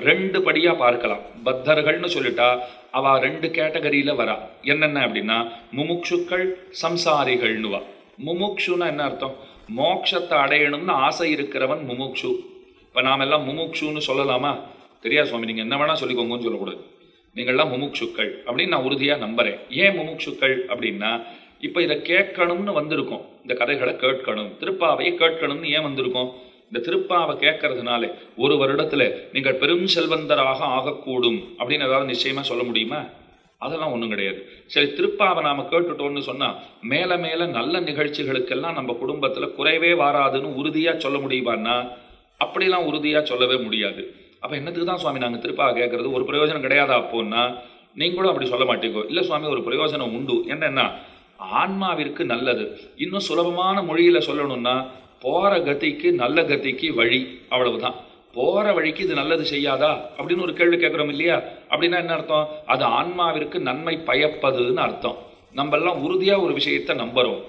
ரெண்டு படியா பார்க்கலாம். பத்தர்கள்னு சொல்லிட்டா அவ ரெண்டு கேட்டகரியில வரா. என்னென்ன அப்படின்னா முமுக்ஷுக்கள், சம்சாரிகள்னுவா. முமுக்ஷுன்னா என்ன அர்த்தம்? மோட்சத்தை அடையணும்னு ஆசை இருக்கிறவன் முமுக்ஷு. இப்ப நாம எல்லாம் முமுக்ஷுன்னு சொல்லலாமா? தெரியாது சுவாமி, நீங்க என்ன வேணா சொல்லிக்கோங்கன்னு சொல்லக்கூடாது. நீங்கள்லாம் முமுக்ஷுக்கள் அப்படின்னு நான் உறுதியா நம்புறேன். ஏன் முமுக்ஷுக்கள் அப்படின்னா, இப்ப இதை கேட்கணும்னு வந்திருக்கோம், இந்த கதைகளை கேட்கணும், திருப்பாவையை கேட்கணும்னு ஏன் வந்திருக்கோம்? இந்த திருப்பாவை கேட்கறதுனால ஒரு வருடத்துல நீங்கள் பெரும் செல்வந்தராக ஆகக்கூடும் அப்படின்னு ஏதாவது நிச்சயமா சொல்ல முடியுமா? அதெல்லாம் ஒன்றும் கிடையாது. சரி, திருப்பாவை நாம கேட்டுட்டோம்னு சொன்னா மேல மேல நல்ல நிகழ்ச்சிகளுக்கெல்லாம் நம்ம குடும்பத்துல குறைவே வராதுன்னு உறுதியா சொல்ல முடியுமான்னா அப்படிலாம் உறுதியா சொல்லவே முடியாது. அப்ப என்னத்துக்கு தான் சுவாமி நாங்க திருப்பாவை கேட்கறது? ஒரு பிரயோஜனம் கிடையாதா அப்போன்னா? நீங்களும் அப்படி சொல்ல மாட்டீங்க. இல்ல சுவாமி, ஒரு பிரயோஜனம் உண்டு. என்னன்னா ஆன்மாவிற்கு நல்லது. இன்னும் சுலபமான மொழியில சொல்லணும்னா போற கதிக்கு நல்ல கதிக்கு வழி, அவ்வளவுதான். போற வழிக்கு இது நல்லது செய்யாதா அப்படின்னு ஒரு கேள்வி கேட்கிறோம் இல்லையா? அப்படின்னா என்ன அர்த்தம்? அது ஆன்மாவிற்கு நன்மை பயப்பதுன்னு அர்த்தம். நம்ம எல்லாம் உறுதியா ஒரு விஷயத்தை நம்புறோம்.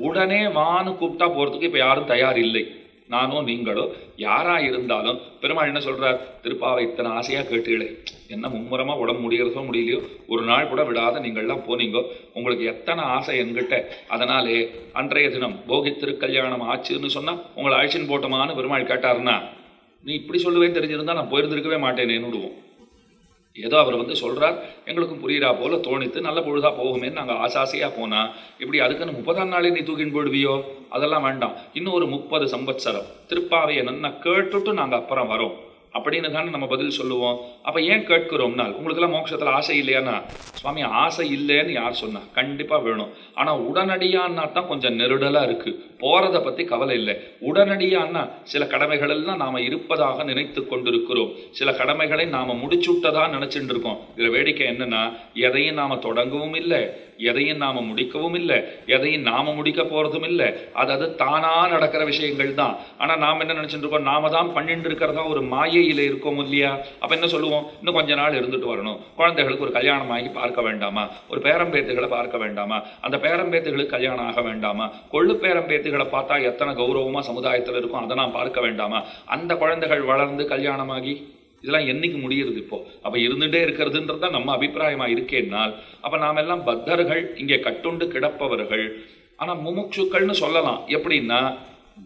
உடனே வான்னு கூப்பிட்டா போறதுக்கு இப்ப யாரும் தயார் இல்லை. நானோ நீங்களோ யாரா இருந்தாலும் பெருமாள் என்ன சொல்றார்? திருப்பாவை இத்தனை ஆசையா கேட்டீங்களே, என்ன மும்முரமா உடம்பு முடிகிறதோ முடியலையோ ஒரு நாள் கூட விடாத நீங்கள்லாம் போனீங்கோ, உங்களுக்கு எத்தனை ஆசை என்கிட்ட, அதனாலே அன்றைய தினம் போகி திருக்கல்யாணம் ஆச்சுன்னு சொன்னா உங்களை அழைச்சின்னு போட்டோமான்னு பெருமாள் கேட்டாருன்னா நீ இப்படி சொல்லுவேன்னு தெரிஞ்சிருந்தா நான் போயிருந்திருக்கவே மாட்டேனேன்னு விடுவோம். ஏதோ அவர் சொல்றார், எங்களுக்கும் புரியுறா போல தோணித்து நல்ல பொழுதா போகுமேன்னு நாங்கள் ஆசாசையா போனா இப்படி அதுக்குன்னு 30ஆம் நாளே நீ தூக்கின்னு போயிடுவியோ? அதெல்லாம் வேண்டாம். இன்னும் ஒரு 30 சம்பத்சரம் திருப்பாவையை நல்லா கேட்டுட்டு நாங்கள் அப்புறம் வரோம் அப்படின்னு தானே நம்ம பதில் சொல்லுவோம். அப்ப ஏன் கேட்கிறோம்னால் உங்களுக்கெல்லாம் மோட்சத்துல ஆசை இல்லையானா? சுவாமி, ஆசை இல்லைன்னு யார் சொன்னா? கண்டிப்பா வேணும். ஆனா உடனடியான்னா தான் கொஞ்சம் நெருடலா இருக்கு. போறதை பத்தி கவலை இல்லை. உடனடியான்னா சில கடமைகள் எல்லாம் நாம இருப்பதாக நினைத்து கொண்டிருக்கிறோம். சில கடமைகளை நாம முடிச்சுட்டதா நினைச்சுட்டு இருக்கோம். இதுல வேடிக்கை என்னன்னா, எதையும் நாம தொடங்கவும் இல்லை, எதையும் நாம முடிக்கவும் இல்லை, எதையும் நாம முடிக்க போறதும் இல்லை. அது தானா நடக்கிற விஷயங்கள் தான். ஆனா நாம என்ன நினைச்சுட்டு இருக்கோம்? நாம தான் பண்ணிட்டு இருக்கிறதா ஒரு மாயையில இருக்கோம் இல்லையா? அப்ப என்ன சொல்லுவோம்? இன்னும் கொஞ்ச நாள் இருந்துட்டு வரணும், குழந்தைகளுக்கு ஒரு கல்யாணம் ஆகி பார்க்க வேண்டாமா, ஒரு பேரம்பேத்துகளை பார்க்க வேண்டாமா, அந்த பேரம்பேத்துகளுக்கு கல்யாணம் ஆக வேண்டாமா, கொள்ளு பேரம்பேத்துகளை பார்த்தா எத்தனை கௌரவமா சமுதாயத்தில் இருக்கும், அதை நான் பார்க்க வேண்டாமா, அந்த குழந்தைகள் வளர்ந்து கல்யாணமாகி இதெல்லாம் என்னைக்கு முடியுது இப்போ? அப்ப இருந்துட்டே இருக்கிறதுன்றதா நம்ம அபிப்பிராயமா இருக்கேன்னால் அப்ப நாம எல்லாம் பத்தர்கள், இங்கே கட்டுண்டு கிடப்பவர்கள். ஆனா முமுட்சுக்கள்னு சொல்லலாம். எப்படின்னா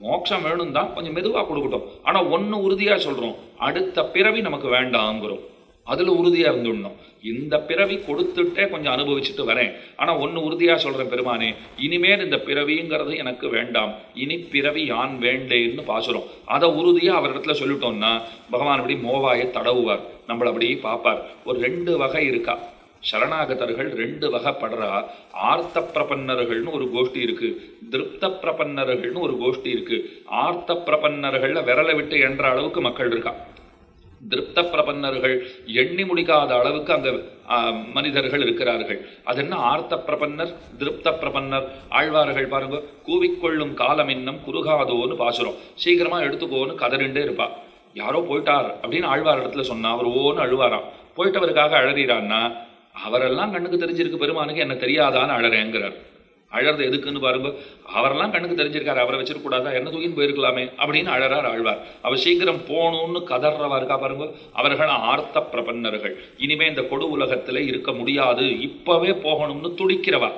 மோட்சம் வேணும் தான், கொஞ்சம் மெதுவா கொடுக்கட்டும். ஆனா ஒன்னு உறுதியா சொல்றோம், அடுத்த பிறவி நமக்கு வேண்டாங்கிறோம். அதுல உறுதியா இருந்துடணும். இந்த பிறவி கொடுத்துட்டே கொஞ்சம் அனுபவிச்சுட்டு வரேன், ஆனா ஒன்னு உறுதியா சொல்றேன், பெருமானே இனிமேல் இந்த பிறவிங்கிறது எனக்கு வேண்டாம், இனி பிறவி யான் வேண்டேன்னு பாசுறோம். அதை உறுதியா அவரிடத்துல சொல்லிட்டோம்னா பகவான் அப்படி மோவாயை தடவுவார், நம்மள அப்படி பார்ப்பார். ஒரு 2 வகை இருக்கா சரணாகதர்கள், 2 வகைப்படுறா. ஆர்த்த பிரபன்னர்கள்னு ஒரு கோஷ்டி இருக்கு, திருப்த பிரபன்னர்கள்னு ஒரு கோஷ்டி இருக்கு. ஆர்த்த பிரபன்னர்கள்ல விரலை விட்டு என்ற அளவுக்கு மக்கள் இருக்கா. திருப்த பிரபன்னர்கள் எண்ணி முடிக்காத அளவுக்கு அந்த மனிதர்கள் இருக்கிறார்கள். அது என்ன? ஆர்த்த பிரபன்னர், திருப்த பிரபன்னர். ஆழ்வார்கள் பாருங்க, கூவிக்கொள்ளும் காலம் இன்னும் குறுகாதோன்னு பாசுறோம். சீக்கிரமா எடுத்துக்கோன்னு கதறிண்டே இருப்பா. யாரோ போயிட்டார் அப்படின்னு ஆழ்வார் இடத்துல சொன்னா அவர் ஓன்னு அழுவாராம். போயிட்டவருக்காக அழறான்னா அவரெல்லாம் கண்ணுக்கு தெரிஞ்சிருக்கு, பெருமானுக்கு என்ன தெரியாதான்னு அழறேங்கிறார். அழறது எதுக்குன்னு பாருங்க, அவரெல்லாம் கண்ணுக்கு தெரிஞ்சிருக்காரு, அவரை வச்சிருக்கூடாதா, என்ன தூக்கின்னு போயிருக்கலாமே அப்படின்னு அழறார் ஆழ்வார். அவர் சீக்கிரம் போகணும்னு கதறவா இருக்கா பாருங்க, அவர்கள் ஆர்த்த பிரபன்னர்கள். இனிமே இந்த கொடு உலகத்திலே இருக்க முடியாது, இப்பவே போகணும்னு துடிக்கிறவா.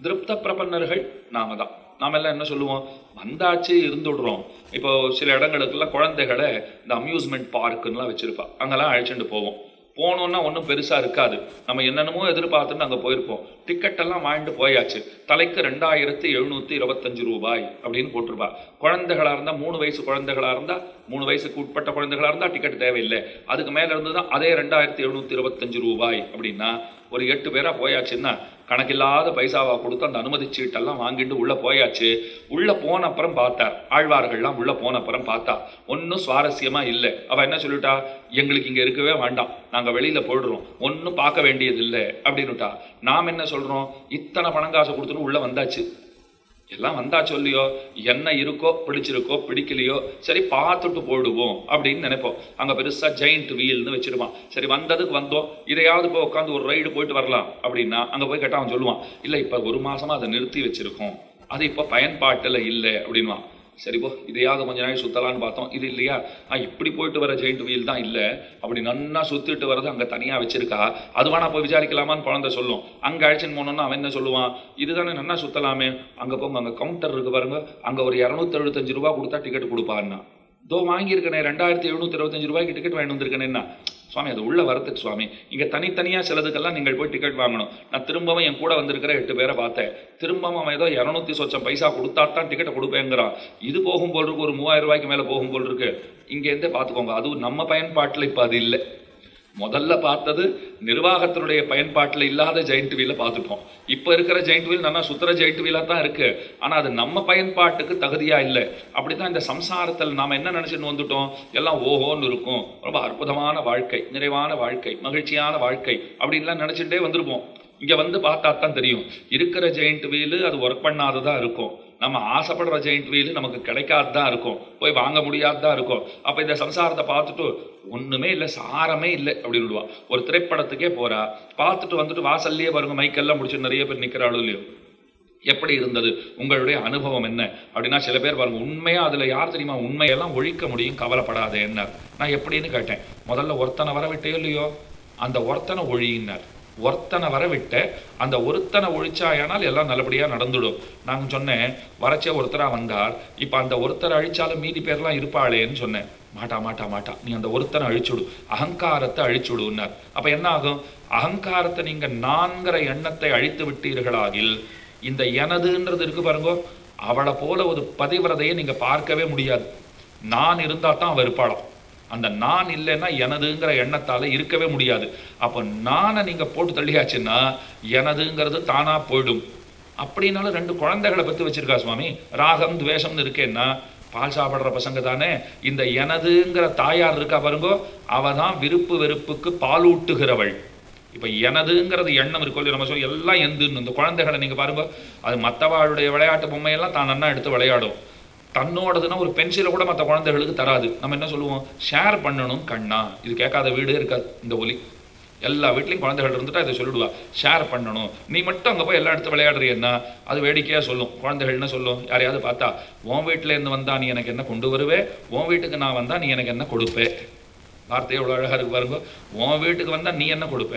திருப்த பிரபன்னர்கள் நாம தான். நாம எல்லாம் என்ன சொல்லுவோம்? வந்தாச்சு இருந்துடுறோம். இப்போ சில இடங்களுக்குலாம் குழந்தைகளை இந்த அம்யூஸ்மெண்ட் பார்க்குன்னெலாம் வச்சிருப்பா, அங்கெல்லாம் அழைச்சிட்டு போவோம். போனோன்னா ஒன்றும் பெருசா இருக்காது. நம்ம என்னென்னமோ எதிர்பார்த்துன்னு அங்கே போயிருப்போம். டிக்கெட்டெல்லாம் வாங்கிட்டு போயாச்சு. தலைக்கு 2725 ரூபாய் அப்படின்னு போட்டிருப்பா. குழந்தைகளா இருந்தா 3 வயசு குழந்தைகளா இருந்தா, 3 வயசுக்கு உட்பட்ட குழந்தைகளா இருந்தா டிக்கெட் தேவையில்லை. அதுக்கு மேல இருந்துதான் அதே 2725 ரூபாய். அப்படின்னா ஒரு 8 பேரா போயாச்சுன்னா கணக்கில்லாத பைசாவா கொடுத்து அந்த அனுமதி சீட்டெல்லாம் வாங்கிட்டு உள்ள போயாச்சு. உள்ள போன அப்புறம் பார்த்தார், ஆழ்வார்கள்லாம் உள்ள போன அப்புறம் பார்த்தா ஒன்னும் சுவாரஸ்யமா இல்லை. அவ என்ன சொல்லிட்டா? எங்களுக்கு இங்க இருக்கவே வேண்டாம், நாங்க வெளியில போயிடுறோம், ஒன்னும் பார்க்க வேண்டியது இல்லை அப்படின்னுட்டா. நாம் என்ன சொல்றோம்? இத்தனை பணம் காசு கொடுத்துட்டு உள்ள வந்தாச்சு, எல்லாம் வந்தா சொல்லியோ, என்ன இருக்கோ பிடிச்சிருக்கோ பிடிக்கலையோ சரி பார்த்துட்டு போயிடுவோம் அப்படின்னு நினைப்போம். அங்க பெருசா ஜெயிண்ட் வீல்னு வச்சிருவான். சரி வந்ததுக்கு வந்தோம், இதையாவது போய் உட்காந்து ஒரு ரைடு போயிட்டு வரலாம் அப்படின்னா அங்க போய் கேட்டா அவன் சொல்லுவான், இல்ல இப்ப 1 மாசமா அதை நிறுத்தி வச்சிருக்கோம், அது இப்ப பயன்பாட்டுல இல்லை அப்படின்வான். சரி போ இதையாவது கொஞ்ச நாள் சுத்தலான்னு பார்த்தோம், இது இல்லையா, இப்படி போயிட்டு வர ஜெயிண்ட் வீல் தான் இல்லை, அப்படி நன்னா சுத்திட்டு வர்றது அங்கே தனியாக வச்சிருக்கா, அது வேணா போய் விசாரிக்கலாமான்னு குழந்தை சொல்லும். அங்கே அழைச்சின்னு போனோம்னா அவன் என்ன சொல்லுவான், இதுதானே நன்னா சுத்தலாமே, அங்கே போங்க அங்கே கவுண்டர் இருக்கு பாருங்க, அங்கே ஒரு 275 ரூபா கொடுத்தா டிக்கெட் கொடுப்பான்னா, தோ வாங்கியிருக்கனே 2725 ரூபாய்க்கு டிக்கெட் வாங்கி வந்திருக்கேன்னா, சுவாமி அது உள்ள வரத்துக்கு சுவாமி, இங்கே தனித்தனியாக சிலதுக்கெல்லாம் நீங்கள் போய் டிக்கெட் வாங்கணும். நான் திரும்பவும் என் கூட வந்திருக்கிற 8 பேரை பார்த்தேன், திரும்பவும் அவன் ஏதோ 200 சொச்சம் பைசா கொடுத்தா தான் டிக்கெட்டை கொடுப்பேங்கிறான். இது போகும் போல் இருக்கு, ஒரு 3000 ரூபாய்க்கு மேலே போகும் போல் இருக்கு. இங்கேருந்தே பார்த்துக்கோங்க, அதுவும் நம்ம பயன்பாட்டில் இப்போ அது இல்லை. முதல்ல பார்த்தது நிர்வாகத்தினுடைய பயன்பாட்டில் இல்லாத ஜெயிண்ட் வீலை பார்த்துட்டோம். இப்போ இருக்கிற ஜெயிண்ட் வீல் நல்லா சுத்துற ஜெயிண்ட் வீலாக தான் இருக்கு, ஆனால் அது நம்ம பயன்பாட்டுக்கு தகுதியா இல்லை. அப்படித்தான் இந்த சம்சாரத்தில் நாம் என்ன நினைச்சுன்னு வந்துட்டோம், எல்லாம் ஓஹோன்னு இருக்கும், ரொம்ப அற்புதமான வாழ்க்கை, நிறைவான வாழ்க்கை, மகிழ்ச்சியான வாழ்க்கை அப்படின்லாம் நினைச்சுட்டே வந்திருப்போம். இங்க வந்து பார்த்தா தான் தெரியும், இருக்கிற ஜெயிண்ட் வீலு அது ஒர்க் பண்ணாததான் இருக்கும், நம்ம ஆசைப்படுற ஜெயிண்ட் வீலு நமக்கு கிடைக்காதுதான் இருக்கும், போய் வாங்க முடியாதுதான் இருக்கும். அப்ப இந்த சம்சாரத்தை பார்த்துட்டு ஒண்ணுமே இல்லை, சாரமே இல்லை அப்படின்னு ஒரு திரைப்படத்துக்கே போறா, பார்த்துட்டு வந்துட்டு வாசல்லையே பாருங்க மைக்கெல்லாம் முடிச்சு நிறைய பேர் நிக்கிறாளோ இல்லையோ, எப்படி இருந்தது உங்களுடைய அனுபவம் என்ன அப்படின்னா, சில பேர் பாருங்க உண்மையா அதுல யார் தெரியுமா உண்மையெல்லாம் ஒழிக்க முடியும் கவலைப்படாதே என்ன. நான் எப்படின்னு கேட்டேன், முதல்ல ஒருத்தனை வர விட்டே இல்லையோ, அந்த ஒருத்தனை ஒழியினார், ஒருத்தனை வரவிட்ட அந்த ஒருத்தனை ஒழிச்சாயானால் எல்லாம் நல்லபடியா நடந்துடும். நாங்க சொன்னேன் வரச்சே ஒருத்தரா வந்தார், இப்ப அந்த ஒருத்தரை அழிச்சாலும் மீதி பேர்லாம் இருப்பாளேன்னு சொன்னேன். மாட்டா மாட்டா மாட்டா, நீ அந்த ஒருத்தனை அழிச்சுடு, அகங்காரத்தை அழிச்சுடுன்னார். அப்ப என்ன ஆகும், அகங்காரத்தை நீங்க நான்கிற எண்ணத்தை அழித்து விட்டீர்களாகில் இந்த எனதுன்றது இருக்கு பாருங்க, அவளை போல ஒரு பதிவிரதையை நீங்க பார்க்கவே முடியாது. நான் இருந்தா தான் அவ இருப்பாளாம், அந்த நான் இல்லைன்னா எனதுங்கிற எண்ணத்தால இருக்கவே முடியாது. அப்போ நானை நீங்க போட்டு தள்ளியாச்சுன்னா எனதுங்கிறது தானா போயிடும். அப்படின்னாலும் 2 குழந்தைகளை பத்தி வச்சிருக்கா சுவாமி, ராகம் துவேஷம்னு இருக்கேன்னா பால் சாப்பிட்ற பசங்க தானே. இந்த எனதுங்கிற தாயார் இருக்கா பாருங்கோ, அவ தான் விருப்பு வெறுப்புக்கு பாலூட்டுகிறவள். இப்ப எனதுங்கிறது எண்ணம் இருக்கும், நம்ம சொல்லி எல்லாம் எந்துன்னு இந்த குழந்தைகளை நீங்க பாருங்க, அது மற்றவாளுடைய விளையாட்டு பொம்மையெல்லாம் தான் நன்னா எடுத்து விளையாடும், தன்னோடதுன்னா ஒரு பென்சிலை கூட மற்ற குழந்தைகளுக்கு தராது. நம்ம என்ன சொல்லுவோம், ஷேர் பண்ணணும் கண்ணா, இது கேட்காத வீடே இருக்காது. இந்த ஒலி எல்லா வீட்லையும் குழந்தைகள் இருந்துட்டா இதை சொல்லிடுவா, ஷேர் பண்ணணும், நீ மட்டும் அங்கே போய் எல்லாம் எடுத்து விளையாடுறீன்னா அது வேடிக்கையாக சொல்லும். குழந்தைகள் என்ன சொல்லும், யாரையாவது பார்த்தா, உன் வீட்டில் இருந்து வந்தா நீ எனக்கு என்ன கொண்டு வருவே, உன் வீட்டுக்கு நான் வந்தா நீ எனக்கு என்ன கொடுப்பே. வார்த்தை எவ்வளோ அழகாக இருக்கு பாருங்க, உன் வீட்டுக்கு வந்தா நீ என்ன கொடுப்ப,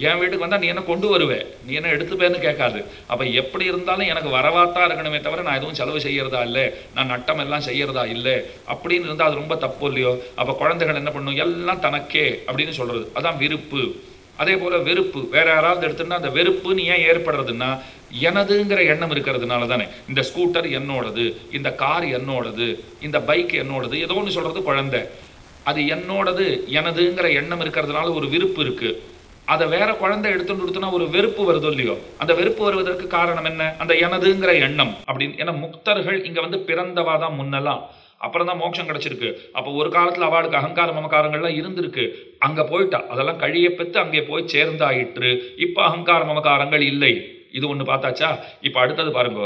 என் வீட்டுக்கு வந்தா நீ என்ன கொண்டு வருவே, நீ என்ன எடுத்துப்பேன்னு கேட்காது. அப்போ எப்படி இருந்தாலும் எனக்கு வரவாத்தான் இருக்கணுமே தவிர நான் எதுவும் செலவு செய்யறதா இல்லை, நான் நட்டம் எல்லாம் செய்யறதா இல்லை அப்படின்னு இருந்தால் அது ரொம்ப தப்பு இல்லையோ. அப்போ குழந்தைகள் என்ன பண்ணும், எல்லாம் தனக்கே அப்படின்னு சொல்றது, அதான் விருப்பு. அதே போல வெறுப்பு வேற யாராவது எடுத்துன்னா அந்த வெறுப்பு நீ ஏன் ஏற்படுறதுன்னா எனதுங்கிற எண்ணம் இருக்கிறதுனால தானே. இந்த ஸ்கூட்டர் என்னோடது, இந்த கார் என்னோடது, இந்த பைக் என்னோடது, ஏதோ ஒன்று சொல்றது குழந்தை, அது என்னோடது எனதுங்கிற எண்ணம் இருக்கிறதுனால ஒரு விருப்பு இருக்கு. அதை வேற குழந்தை எடுத்துட்டு கொடுத்தனா ஒரு வெறுப்பு வருது இல்லையோ. அந்த வெறுப்பு வருவதற்கு காரணம் என்ன, அந்த எனதுங்கிற எண்ணம் அப்படின்னு. ஏன்னா முக்தர்கள் இங்க வந்து பிறந்தவாதான் முன்னெல்லாம், அப்புறம் தான் மோட்சம் கிடைச்சிருக்கு. அப்போ ஒரு காலத்துல அவளுக்கு அகங்கார மமகாரங்கள்லாம் இருந்திருக்கு, அங்க போயிட்டா, அதெல்லாம் கழிய பெற்று அங்கே போய் சேர்ந்தாயிற்று. இப்ப அகங்கார மமகாரங்கள் இல்லை. இது ஒண்ணு பார்த்தாச்சா. இப்ப அடுத்தது பாருங்க,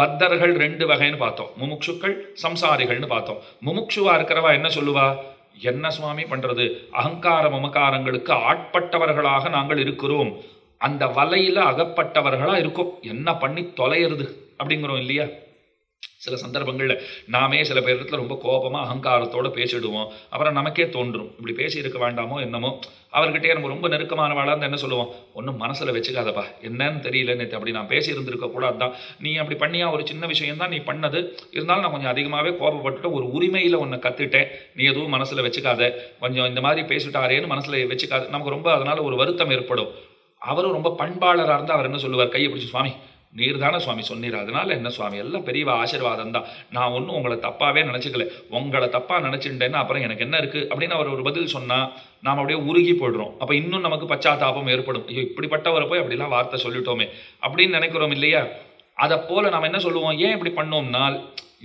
பத்தர்கள் 2 வகைன்னு பார்த்தோம், முமுட்சுக்கள் சம்சாரிகள்னு பார்த்தோம். முமுட்சுவா இருக்கிறவா என்ன சொல்லுவா, என்ன சுவாமி பண்றது, அகங்கார மமகாரங்களுக்கு ஆட்பட்டவர்களாக நாங்கள் இருக்கிறோம், அந்த வலையில அகப்பட்டவர்களா இருக்கோம், என்ன பண்ணி தொலையிறது அப்படிங்கிறோம் இல்லையா. சில சந்தர்ப்பங்கள்ல நாமே சில பேர்ல ரொம்ப கோபமா அகங்காரத்தோட பேசிடுவோம். அப்புறம் நமக்கே தோன்றும் இப்படி பேசி இருக்க வேண்டாமோ என்னமோ. அவர்கிட்டயே நம்ம ரொம்ப நெருக்கமானவாளா இருந்தா என்ன சொல்லுவோம், ஒன்றும் மனசுல வச்சுக்காதப்பா, என்னன்னு தெரியல நேற்று அப்படி நான் பேசி இருந்திருக்க கூடாதுதான், நீ அப்படி பண்ணியா, ஒரு சின்ன விஷயம் தான் நீ பண்ணது, இருந்தாலும் நான் கொஞ்சம் அதிகமாவே கோபப்பட்டுட்டு ஒரு உரிமையில ஒன்றை கத்துட்டேன், நீ எதுவும் மனசுல வச்சுக்காத, கொஞ்சம் இந்த மாதிரி பேசிட்டாரேன்னு மனசுல வச்சுக்காது. நமக்கு ரொம்ப அதனால ஒரு வருத்தம் ஏற்படும். அவரும் ரொம்ப பண்பாளராக இருந்தால் அவர் என்ன சொல்லுவார், கையை பிடிச்சி, சுவாமி நீர் தானே சுவாமி சொன்னீர், அதனால என்ன சுவாமி, எல்லாம் பெரிய ஆசீர்வாதம் தான், நான் ஒன்றும் உங்களை தப்பாவே நினைச்சுக்கல, உங்களை தப்பா நினைச்சுட்டேன்னா அப்புறம் எனக்கு என்ன இருக்கு அப்படின்னு அவர் ஒரு பதில் சொன்னா நாம் அப்படியே உருகி போடுறோம். அப்ப இன்னும் நமக்கு பச்சாத்தாபம் ஏற்படும், ஐயோ இப்படிப்பட்டவரை போய் அப்படிலாம் வார்த்தை சொல்லிட்டோமே அப்படின்னு நினைக்கிறோம் இல்லையா. அதை போல நாம் என்ன சொல்லுவோம், ஏன் இப்படி பண்ணோம்னால்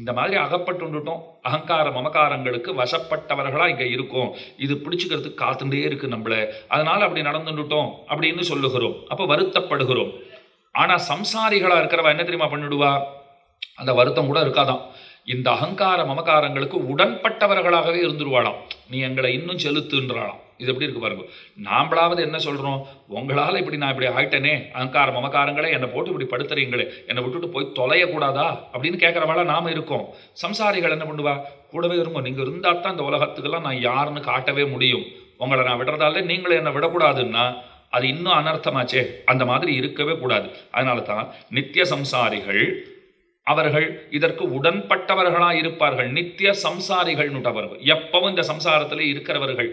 இந்த மாதிரி அகப்பட்டுட்டோம், அகங்கார மமகாரங்களுக்கு வசப்பட்டவர்களா இங்க இருக்கும், இது பிடிச்சுக்கிறதுக்கு காத்துட்டே இருக்கு நம்மள, அதனால அப்படி நடந்துட்டோம் அப்படின்னு சொல்லுகிறோம். அப்ப வருத்தப்படுகிறோம். ஆனா சம்சாரிகளா இருக்கிறவா என்ன தெரியுமா பண்ணிடுவா, அந்த வருத்தம் கூட இருக்காதான், இந்த அகங்கார மமகாரங்களுக்கு உடன்பட்டவர்களாகவே இருந்துருவாளாம், நீ எங்களை இன்னும் செலுத்துன்றாளாம். இது எப்படி இருக்கு பாருங்க. நாம்பளாவது என்ன சொல்றோம், உங்களால இப்படி நான் இப்படி ஆயிட்டனே, அகங்கார மமகாரங்களே என்னை போட்டு இப்படி படுத்துறீங்களே, என்னை விட்டுட்டு போய் தொலையக்கூடாதா அப்படின்னு கேட்கறவாளா நாம இருக்கோம். சம்சாரிகள் என்ன பண்ணுவா, கூடவே இருங்க, நீங்க இருந்தா தான் இந்த உலகத்துக்கெல்லாம் நான் யாருன்னு காட்டவே முடியும், உங்களை நான் விடுறதால நீங்களும் என்னை விடக்கூடாதுன்னா அது இன்னும் அனர்த்தமாச்சே. அந்த மாதிரி இருக்கவே கூடாது. அதனால தான் நித்திய சம்சாரிகள் அவர்கள் இதற்கு உடன்பட்டவர்களா இருப்பார்கள். நித்திய சம்சாரிகள் நுட்டவர்கள், எப்பவும் இந்த சம்சாரத்திலே இருக்கிறவர்கள்.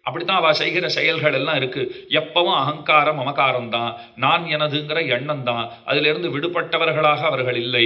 அப்படித்தான் அவ செய்கிற செயல்கள் எல்லாம் இருக்கு. எப்பவும் அகங்காரம் மமகாரம் தான், நான் எனதுங்கிற எண்ணம் தான். அதுல இருந்து விடுபட்டவர்களாக அவர்கள் இல்லை.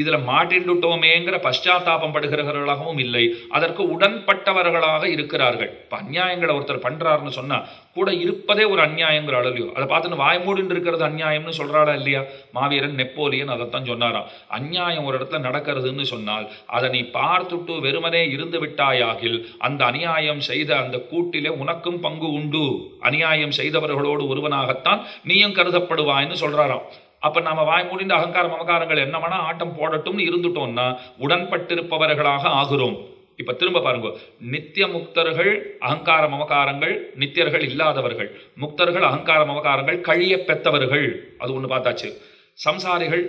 இதுல மாட்டின்டுட்டோமேங்கிற பశ్చాத்தாபம் படுகிறவர்களாகவும் இல்லை. அதற்கு உடன்பட்டவர்களாக இருக்கிறார்கள். இப்ப அநியாயங்களை ஒருத்தர் பண்றாருன்னு சொன்னா கூட இருப்பதே ஒரு அநியாயங்கிற அளவிலையோ அதை பார்த்துன்னு வாய் மூடின்னு இருக்கிறது அநியாயம்னு சொல்றாளா இல்லையா? மாவீரன் நெப்போலியன் அதைத்தான் சொன்னாராம். அநியாயம் ஒரு இடத்துல நடக்கிறதுன்னு சொன்னால் அதை நீ பார்த்துட்டு வெறுமனே இருந்து விட்டாயாகில் அந்த அநியாயம் செய்த அந்த கூட்டிலே உனக்கும் பங்கு உண்டு. அநியாயம் செய்தவர்களோடு ஒருவனாகத்தான் நீயும் கருதப்படுவாய்ன்னு சொல்றாராம். அப்ப நாம வாய் மூடிந்த அகங்கார மமகாரங்கள் என்னமானா ஆட்டம் போடட்டும்னு இருந்துட்டோம்னா உடன்பட்டிருப்பவர்களாக ஆகிறோம். இப்ப திரும்ப பாருங்க, நித்திய முக்தர்கள் அகங்கார மமகாரங்கள், நித்தியர்கள் இல்லாதவர்கள். முக்தர்கள் அகங்கார மமகாரங்கள் கழிய பெற்றவர்கள், அது ஒண்ணு பார்த்தாச்சு. சம்சாரிகள்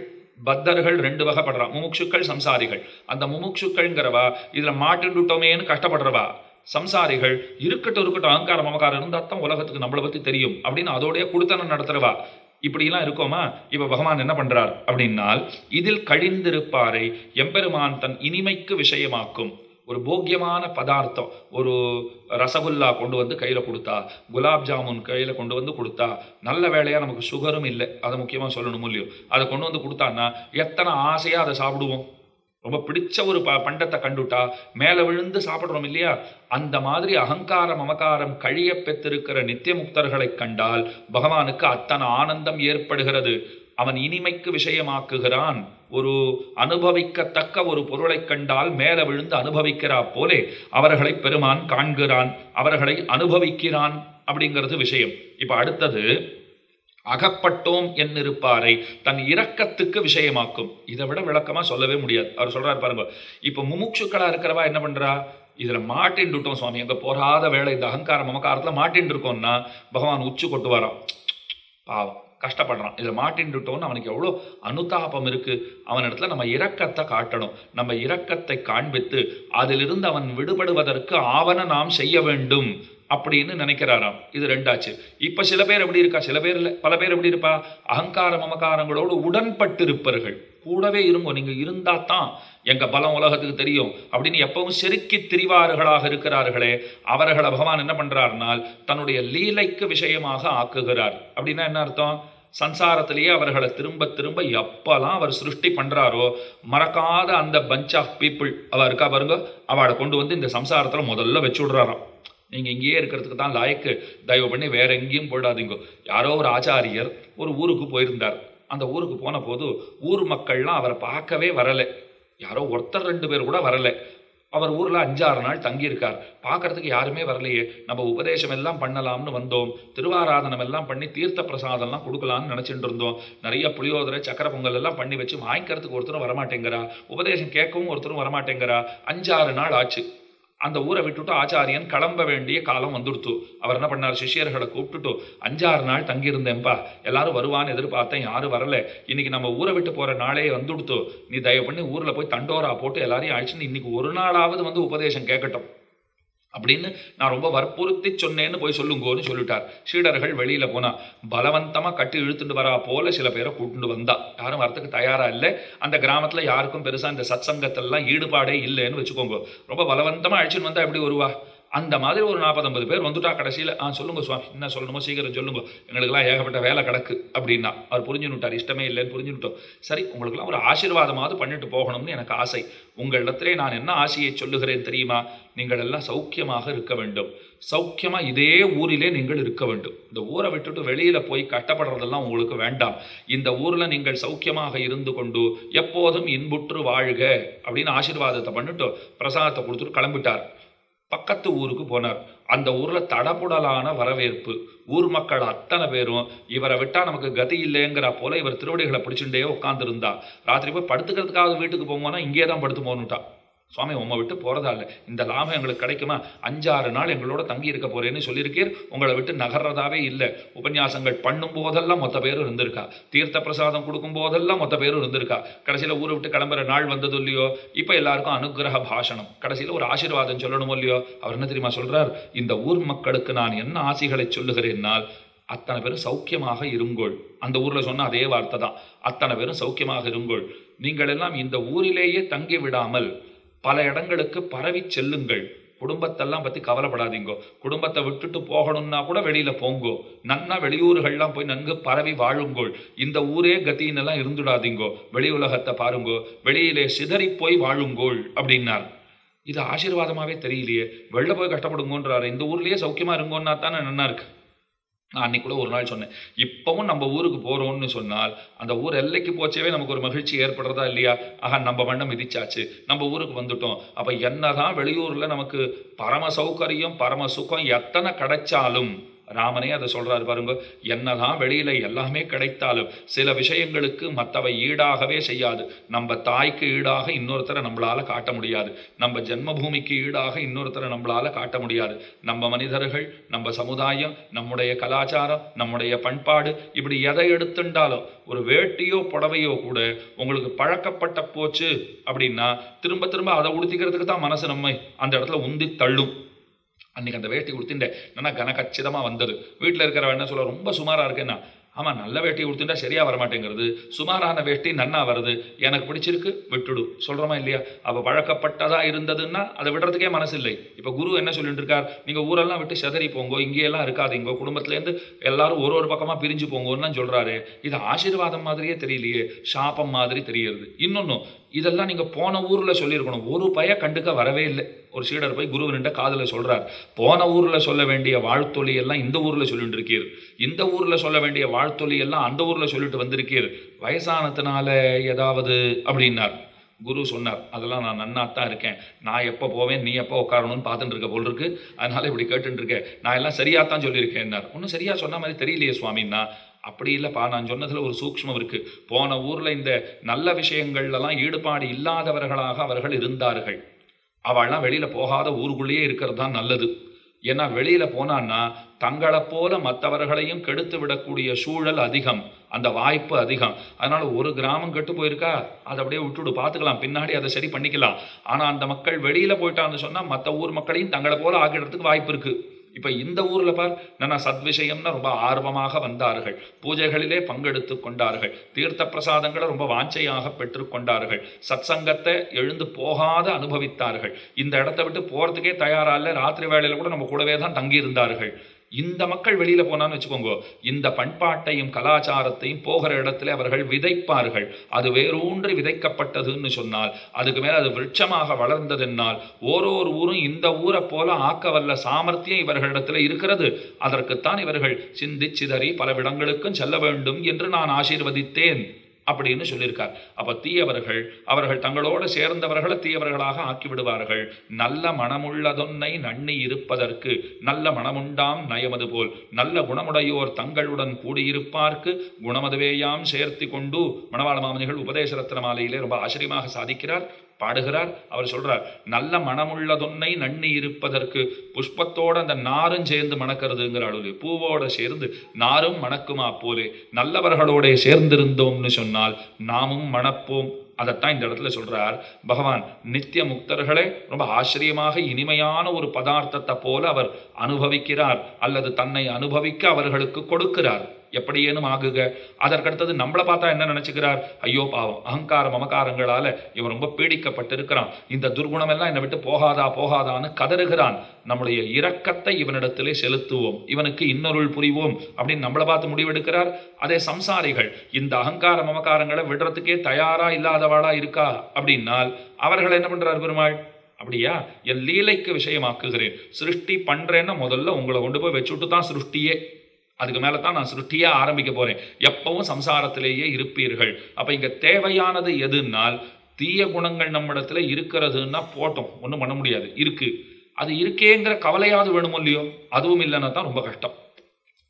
பத்தர்கள் ரெண்டு வகைப்படுறான், முமுட்சுக்கள் சம்சாரிகள். அந்த முமுட்சுக்கள்ங்கிறவா இதுல மாட்டுட்டோமேன்னு கஷ்டப்படுறவா. சம்சாரிகள் இருக்கட்டும் அகங்கார மமகாரம் இருந்தா தான் உலகத்துக்கு நம்மளை பத்தி தெரியும் அப்படின்னு அதோடைய குடுத்தனம் நடத்துறவா. இப்படிலாம் இருக்கோமா? இப்ப பகவான் என்ன பண்றார் அப்படின்னால், இதில் கழிந்திருப்பாரை எம்பெருமான் தன் இனிமைக்கு விஷயமாக்கும். ஒரு போக்கியமான பதார்த்தம், ஒரு ரசகுல்லா கொண்டு வந்து கையில் கொடுத்தா, குலாப் ஜாமுன் கையில் கொண்டு வந்து கொடுத்தா, நல்ல வேலையாக நமக்கு சுகரும் இல்லை, அதை முக்கியமாக சொல்லணும் இல்லையோ, அதை கொண்டு வந்து கொடுத்தான்னா எத்தனை ஆசையாக அதை சாப்பிடுவோம். ரொம்ப பிடிச்ச ஒரு பண்டத்தை கண்டுட்டா மேலே விழுந்து சாப்பிட்றோம் இல்லையா? அந்த மாதிரி அகங்கார மமகாரம் கழிய பெற்றிருக்கிற நித்திய முக்தர்களை கண்டால் பகவானுக்கு அத்தனை ஆனந்தம் ஏற்படுகிறது. அவன் இனிமைக்கு விஷயமாக்குகிறான். ஒரு அனுபவிக்கத்தக்க ஒரு பொருளை கண்டால் மேல விழுந்து அனுபவிக்கிறா போலே அவர்களை பெருமான் காண்கிறான், அவர்களை அனுபவிக்கிறான் அப்படிங்கிறது விஷயம். இப்ப அடுத்தது அகப்பட்டோம் என்னிருப்பாரை தன் இரக்கத்துக்கு விஷயமாக்கும். இதை விட விளக்கமா சொல்லவே முடியாது. அவர் சொல்றாரு பாருங்க, இப்ப முமுட்சுக்களா இருக்கிறவா என்ன பண்றா, இதுல மாட்டின்டுட்டோம் சுவாமி, எங்க போராத வேலை இந்த அகங்கார மமகாரத்துல மாட்டின் இருக்கோம்னா பகவான் உச்சு கொட்டு வரான். பாவம் கஷ்டப்படுறான், இதில் மாட்டின்ட்டோன்னு அவனுக்கு எவ்வளோ அனுதாபம் இருக்கு. அவனிடத்துல நம்ம இரக்கத்தை காட்டணும். நம்ம இரக்கத்தை காண்பித்து அதிலிருந்து அவன் விடுபடுவதற்கு ஆவன நாம் செய்ய வேண்டும் அப்படின்னு நினைக்கிறாராம். இது ரெண்டாச்சு. இப்ப சில பேர் எப்படி இருக்கா, சில பேர் இல்லை பல பேர் எப்படி இருப்பா, அகங்கார மமகாரங்களோடு உடன்பட்டிருப்பவர்கள். கூடவே இருங்கோ, நீங்க இருந்தா தான் எங்க பலம் உலகத்துக்கு தெரியும் அப்படின்னு எப்பவும் செருக்கி திரிவார்களாக இருக்கிறார்களே, அவர்களை பகவான் என்ன பண்றார்னால் தன்னுடைய லீலைக்கு விஷயமாக ஆக்குகிறார். அப்படின்னா என்ன அர்த்தம், சம்சாரத்திலேயே அவர்களை திரும்ப திரும்ப எப்பெல்லாம் அவர் சிருஷ்டி பண்றாரோ மறக்காத அந்த பஞ்ச் ஆஃப் பீப்புள் அவ இருக்கா பாருங்க, அவளை கொண்டு வந்து இந்த சம்சாரத்துல முதல்ல வச்சு விடுறாராம். நீங்க இங்கேயே இருக்கிறதுக்கு தான் லாய்க்கு, தயவு பண்ணி வேற எங்கேயும் போயிடாதீங்க. யாரோ ஒரு ஆச்சாரியர் ஒரு ஊருக்கு போயிருந்தார். அந்த ஊருக்கு போன போது ஊர் மக்கள்லாம் அவரை பார்க்கவே வரலை. யாரோ ஒருத்தர் ரெண்டு பேர் கூட வரலை. அவர் ஊர்ல 5-6 நாள் தங்கியிருக்கார். பார்க்கறதுக்கு யாருமே வரலையே, நம்ம உபதேசம் எல்லாம் பண்ணலாம்னு வந்தோம், திருவாராதனம் எல்லாம் பண்ணி தீர்த்த பிரசாதம் எல்லாம் கொடுக்கலாம்னு நினைச்சிட்டு இருந்தோம். நிறைய புளியோதரை சக்கரை பொங்கல் எல்லாம் பண்ணி வச்சு வாங்கிக்கிறதுக்கு ஒருத்தரும் வரமாட்டேங்கிறா, உபதேசம் கேட்கவும் ஒருத்தரும் வரமாட்டேங்கிறா. 5-6 நாள் ஆச்சு. அந்த ஊரை விட்டுட்டு ஆச்சாரியன் கிளம்ப வேண்டிய காலம் வந்துடுத்து. அவர் என்ன பண்ணார், சிஷியர்களை கூப்பிட்டுட்டு 5-6 நாள் தங்கியிருந்தேன்ப்பா, எல்லாரும் வருவான்னு எதிர்பார்த்தேன், யாரும் வரல. இன்னைக்கு நம்ம ஊரை விட்டு போற நாளே வந்துடுத்து, நீ தயவு பண்ணி ஊர்ல போய் தண்டோரா போட்டு எல்லாரையும் அழிச்சுன்னு இன்னைக்கு ஒரு நாளாவது வந்து உபதேசம் கேட்கட்டும் அப்படின்னு நான் ரொம்ப வற்புறுத்தி சொன்னேன்னு போய் சொல்லுங்கோன்னு சொல்லிட்டார். சீடர்கள் வெளியில போனா பலவந்தமா கட்டி இழுத்துட்டு வரா போல சில பேரை கூட்டுண்டு வந்தா. யாரும் வரத்துக்கு தயாரா இல்லை. அந்த கிராமத்துல யாருக்கும் பெருசா இந்த சத்சங்கத்தெல்லாம் ஈடுபாடே இல்லைன்னு வச்சுக்கோங்க. ரொம்ப பலவந்தமா அழிச்சுன்னு வந்தா எப்படி வருவா? அந்த மாதிரி ஒரு 40-50 பேர் வந்துட்டா. கடைசியில் சொல்லுங்க சுவாமி, என்ன சொல்லணுமோ சீக்கிரம் சொல்லுங்க, எங்களுக்கெல்லாம் ஏகப்பட்ட வேலை கிடக்கு அப்படின்னா அவர் புரிஞ்சுனுட்டார். இஷ்டமே இல்லைன்னு புரிஞ்சுனுட்டோம். சரி, உங்களுக்கெல்லாம் ஒரு ஆசீர்வாதமாவது பண்ணிட்டு போகணும்னு எனக்கு ஆசை. உங்களிடத்திலே நான் என்ன ஆசையை சொல்லுகிறேன் தெரியுமா? நீங்கள் எல்லாம் சௌக்கியமாக இருக்க வேண்டும். சௌக்கியமா இதே ஊரிலே நீங்கள் இருக்க வேண்டும். இந்த ஊரை விட்டுட்டு வெளியில போய் கஷ்டப்படுறதெல்லாம் உங்களுக்கு வேண்டாம். இந்த ஊர்ல நீங்கள் சௌக்கியமாக இருந்து கொண்டு எப்போதும் இன்புற்று வாழ்க அப்படின்னு ஆசீர்வாதத்தை பண்ணிட்டு பிரசாதத்தை கொடுத்துட்டு கிளம்பிட்டார். பக்கத்து ஊருக்கு போனார். அந்த ஊர்ல தடபுடலான வரவேற்பு. ஊர் மக்கள் அத்தனை பேரும் இவரை விட்டா நமக்கு கதி இல்லைங்கிற போல இவர் திருவடிகளை பிடிச்சுட்டே உட்கார்ந்து இருந்தா. ராத்திரி போய் படுத்துக்கிறதுக்காக வீட்டுக்கு போங்கன்னா இங்கே தான் படுத்து போகணுட்டா. சுவாமி உம்மை விட்டு போறதா இல்லை, இந்த லாபம் எங்களுக்கு கிடைக்குமா, 5-6 நாள் எங்களோட தங்கி இருக்க போறேன்னு சொல்லியிருக்கீர், உங்களை விட்டு நகர்றதாவே இல்லை. உபன்யாசங்கள் பண்ணும் போதெல்லாம் மொத்த பேரும் இருந்திருக்கா, தீர்த்த பிரசாதம் கொடுக்கும் போதெல்லாம் மொத்த பேரும் இருந்திருக்கா. கடைசியில் ஊரை விட்டு கிளம்புற நாள் வந்தது இல்லையோ, இப்போ எல்லாருக்கும் அனுகிரக பாஷணம், கடைசியில் ஒரு ஆசீர்வாதம் சொல்லணும் இல்லையோ. அவர் என்ன தெரியுமா சொல்றார், இந்த ஊர் மக்களுக்கு நான் என்ன ஆசிகளை சொல்லுகிறேன்னால், அத்தனை பேரும் சௌக்கியமாக இருங்கோள். அந்த ஊர்ல சொன்ன அதே வார்த்தை தான், அத்தனை பேரும் சௌக்கியமாக இருங்கோள். நீங்கள் எல்லாம் இந்த ஊரிலேயே தங்கி விடாமல் பல இடங்களுக்கு பரவி செல்லுங்கள். குடும்பத்தெல்லாம் பத்தி கவலைப்படாதீங்கோ. குடும்பத்தை விட்டுட்டு போகணும்னா கூட வெளியில போங்கோ. நன்னா வெளியூர்கள்லாம் போய் நன்கு பரவி வாழுங்கோள். இந்த ஊரே கத்தின்னெல்லாம் இருந்துடாதீங்கோ. வெளி உலகத்தை பாருங்கோ, வெளியிலே சிதறி போய் வாழுங்கோள் அப்படின்னார். இது ஆசீர்வாதமாவே தெரியலையே. வெளில போய் கஷ்டப்படுங்கன்றாரு, இந்த ஊர்லயே சௌக்கியமா இருங்கோன்னா தானே நன்னா இருக்கு. நான் அன்னைக்கு கூட ஒரு நாள் சொன்னேன், இப்பவும் நம்ம ஊருக்கு போறோம்னு சொன்னால் அந்த ஊர் எல்லைக்கு போச்சவே நமக்கு ஒரு மகிழ்ச்சி ஏற்படுறதா இல்லையா. ஆக நம்ம மண்ணம் மிதிச்சாச்சு, நம்ம ஊருக்கு வந்துட்டோம். அப்ப என்னதான் வெளியூர்ல நமக்கு பரம சௌகரியம் பரம சுகம் எத்தனை கிடைச்சாலும், ராமனே அதை சொல்றாரு பாருங்க, என்னதான் வெளியில எல்லாமே கிடைத்தாலும் சில விஷயங்களுக்கு மற்றவை ஈடாகவே செய்யாது. நம்ம தாய்க்கு ஈடாக இன்னொருத்தரை நம்மளால காட்ட முடியாது, நம்ம ஜென்மபூமிக்கு ஈடாக இன்னொருத்தரை நம்மளால காட்ட முடியாது. நம்ம மனிதர்கள், நம்ம சமுதாயம், நம்முடைய கலாச்சாரம், நம்முடைய பண்பாடு, இப்படி எதை எடுத்துட்டாலும் ஒரு வேட்டியோ புடவையோ கூட உங்களுக்கு பழக்கப்பட்ட போச்சு அப்படின்னா திரும்ப திரும்ப அதை உடுத்திக்கிறதுக்கு தான் மனசு நம்மை அந்த இடத்துல உந்தி தள்ளும். அன்னைக்கு அந்த வேட்டி உடுத்திண்டேன், நல்லா கனக்கச்சிதமாக வந்தது. வீட்டில் இருக்கிறவன் என்ன சொல்ல, ரொம்ப சுமாராக இருக்கேன்னா, ஆமாம் நல்ல வேட்டி உடுத்துட்டா சரியாக வரமாட்டேங்கிறது, சுமாரான வேட்டி நன்னா வருது, எனக்கு பிடிச்சிருக்கு விட்டுடு சொல்கிறோமா இல்லையா. அப்போ பழக்கப்பட்டதாக இருந்ததுன்னா அதை விடுறதுக்கே மனசு இல்லை. இப்போ குரு என்ன சொல்லிட்டு இருக்கார், நீங்கள் ஊரெல்லாம் விட்டு செதறி போங்கோ, இங்கேயெல்லாம் இருக்காதீங்கோ, குடும்பத்துலேருந்து எல்லாரும் ஒரு ஒரு பக்கமாக பிரிஞ்சு போங்கன்னு சொல்கிறாரு. இது ஆசீர்வாதம் மாதிரியே தெரியலையே, சாபம் மாதிரி தெரியுது. இன்னொன்று, இதெல்லாம் நீங்கள் போன ஊரில் சொல்லியிருக்கணும், ஒரு பய கண்டுக்க வரவே இல்லை. ஒரு சீடர் போய் குருவன்ட்ட காதில் சொல்கிறார், போன ஊரில் சொல்ல வேண்டிய வாழ்த்தொலி எல்லாம் இந்த ஊரில் சொல்லிட்டு இருக்கீர், இந்த ஊரில் சொல்ல வேண்டிய வாழ்த்தொலி எல்லாம் அந்த ஊரில் சொல்லிட்டு வந்திருக்கீர், வயசானதுனால ஏதாவது அப்படின்னார். குரு சொன்னார், அதெல்லாம் நான் நன்னாத்தான் இருக்கேன், நான் எப்போ போவேன் நீ எப்போ உட்காரணும்னு பார்த்துட்டு இருக்க போல் இருக்கு, அதனால இப்படி கேட்டுட்டு இருக்கேன், நான் எல்லாம் சரியாத்தான் சொல்லியிருக்கேன்னார். ஒன்றும் சரியா சொன்ன மாதிரி தெரியலையே சுவாமின்னா. அப்படி இல்லைப்பா, நான் சொன்னதுல ஒரு சூக்ஷ்மம் இருக்கு. போன ஊர்ல இந்த நல்ல விஷயங்கள்லாம் ஈடுபாடு இல்லாதவர்களாக அவர்கள் இருந்தார்கள். அவள்லாம் வெளியில போகாத ஊருக்குள்ளேயே இருக்கிறது தான் நல்லது. ஏன்னா வெளியில போனான்னா தங்களை போல மற்றவர்களையும் கெடுத்து விடக்கூடிய சூழல் அதிகம், அந்த வாய்ப்பு அதிகம். அதனால ஒரு கிராமம் கெட்டு போயிருக்கா, அதை அப்படியே விட்டுடு, பார்த்துக்கலாம், பின்னாடி அதை சரி பண்ணிக்கலாம். ஆனா அந்த மக்கள் வெளியில போயிட்டான்னு சொன்னா மற்ற ஊர் மக்களையும் தங்களை போல ஆக்கிடுறதுக்கு வாய்ப்பு இருக்கு. இப்ப இந்த ஊர்ல பார், நான் சத்விஷயம்னா ரொம்ப ஆர்வமாக வந்தார்கள், பூஜைகளிலே பங்கெடுத்து கொண்டார்கள், தீர்த்த பிரசாதங்களை ரொம்ப வாஞ்சையாக பெற்று கொண்டார்கள், சத் சங்கத்தை எழுந்து போகாத அனுபவித்தார்கள், இந்த இடத்தை விட்டு போறதுக்கே தயாரா இல்லை, ராத்திரி வேளையில கூட நம்ம கூடவே தான் தங்கி இருந்தார்கள். இந்த மக்கள் வெளியில போனான்னு வச்சுக்கோங்க, இந்த பண்பாட்டையும் கலாச்சாரத்தையும் போகிற இடத்துல அவர்கள் விதைப்பார்கள். அது வேரூன்றி விதைக்கப்பட்டதுன்னு சொன்னால் அதுக்கு மேல அது விருட்சமாக வளர்ந்ததென்னால் ஓரோரு ஊரும் இந்த ஊரை போல ஆக்கவல்ல சாமர்த்தியம் இவர்களிடத்துல இருக்கிறது. அதற்குத்தான் இவர்கள் சிந்திச்சிதறி பல இடங்களுக்கும் செல்ல வேண்டும் என்று நான் ஆசீர்வதித்தேன் அப்படின்னு சொல்லியிருக்கார். அப்ப தீயவர்கள் அவர்கள் தங்களோடு சேர்ந்தவர்களை தீயவர்களாக ஆக்கிவிடுவார்கள். நல்ல மனமுள்ளதொன்னை நன்னி இருப்பதற்கு நல்ல மனமுண்டாம் நயமது போல் நல்ல குணமுடையோர் தங்களுடன் கூடியிருப்பார்க்கு குணமதுவேயாம் சேர்த்தி கொண்டு மணவாள மாமனிகள் உபதேச ரத்ன மாலையிலே ரொம்ப ஆச்சரியமாக சாதிக்கிறார், பாடுகிறார். அவர் சொல்றார், நல்ல மனமுள்ளதொன்னை நன்னி இருப்பதற்கு, புஷ்பத்தோட அந்த நாரும் சேர்ந்து மணக்கிறதுங்கிற அளவு, பூவோட சேர்ந்து நாரும் மணக்குமா போலே நல்லவர்களோட சேர்ந்திருந்தோம்னு சொன்னால் நாமும் மணப்போம். அதைத்தான் இந்த இடத்துல சொல்றார் பகவான். நித்திய முக்தர்களை ரொம்ப ஆச்சரியமாக இனிமையான ஒரு பதார்த்தத்தை போல அவர் அனுபவிக்கிறார், அல்லது தன்னை அனுபவிக்க அவர்களுக்கு கொடுக்கிறார். எப்படியேனும் ஆகுக. அதற்கடுத்தது நம்மளை பார்த்தா என்ன நினைச்சுக்கிறார், ஐயோ பாவம், அகங்கார மமகாரங்களால இவன் ரொம்ப பீடிக்கப்பட்டிருக்கிறான், இந்த துர்குணம் எல்லாம் என்னை விட்டு போகாதா போகாதான்னு கதறுகிறான். நம்முடைய இரக்கத்தை இவனிடத்திலே செலுத்துவோம், இவனுக்கு இன்னொருள் புரிவோம் அப்படின்னு நம்மளை பார்த்து முடிவெடுக்கிறார். அதே சம்சாரிகள் இந்த அகங்கார மமகாரங்களை விடுறதுக்கே தயாரா இல்லாதவாளா இருக்கா அப்படின்னால் அவர்கள் என்ன பண்றார் பெருமாள், அப்படியா என் லீலைக்கு விஷயமாக்குகிறேன், சிருஷ்டி பண்றேன்னா முதல்ல உங்களை கொண்டு போய் வச்சுட்டு தான் சிருஷ்டியே, அதுக்கு மேல தான் நான் சிருஷ்டியா ஆரம்பிக்க போறேன், எப்பவும் சம்சாரத்திலேயே இருப்பீர்கள். அப்ப இங்க தேவையானது எதுனால், தீய குணங்கள் நம்மிடத்துல இருக்கிறதுன்னா போட்டோம், ஒன்றும் பண்ண முடியாது, இருக்கு, அது இருக்கேங்கிற கவலையாவது வேணுமோ இல்லையோ, அதுவும் இல்லைன்னா தான் ரொம்ப கஷ்டம்.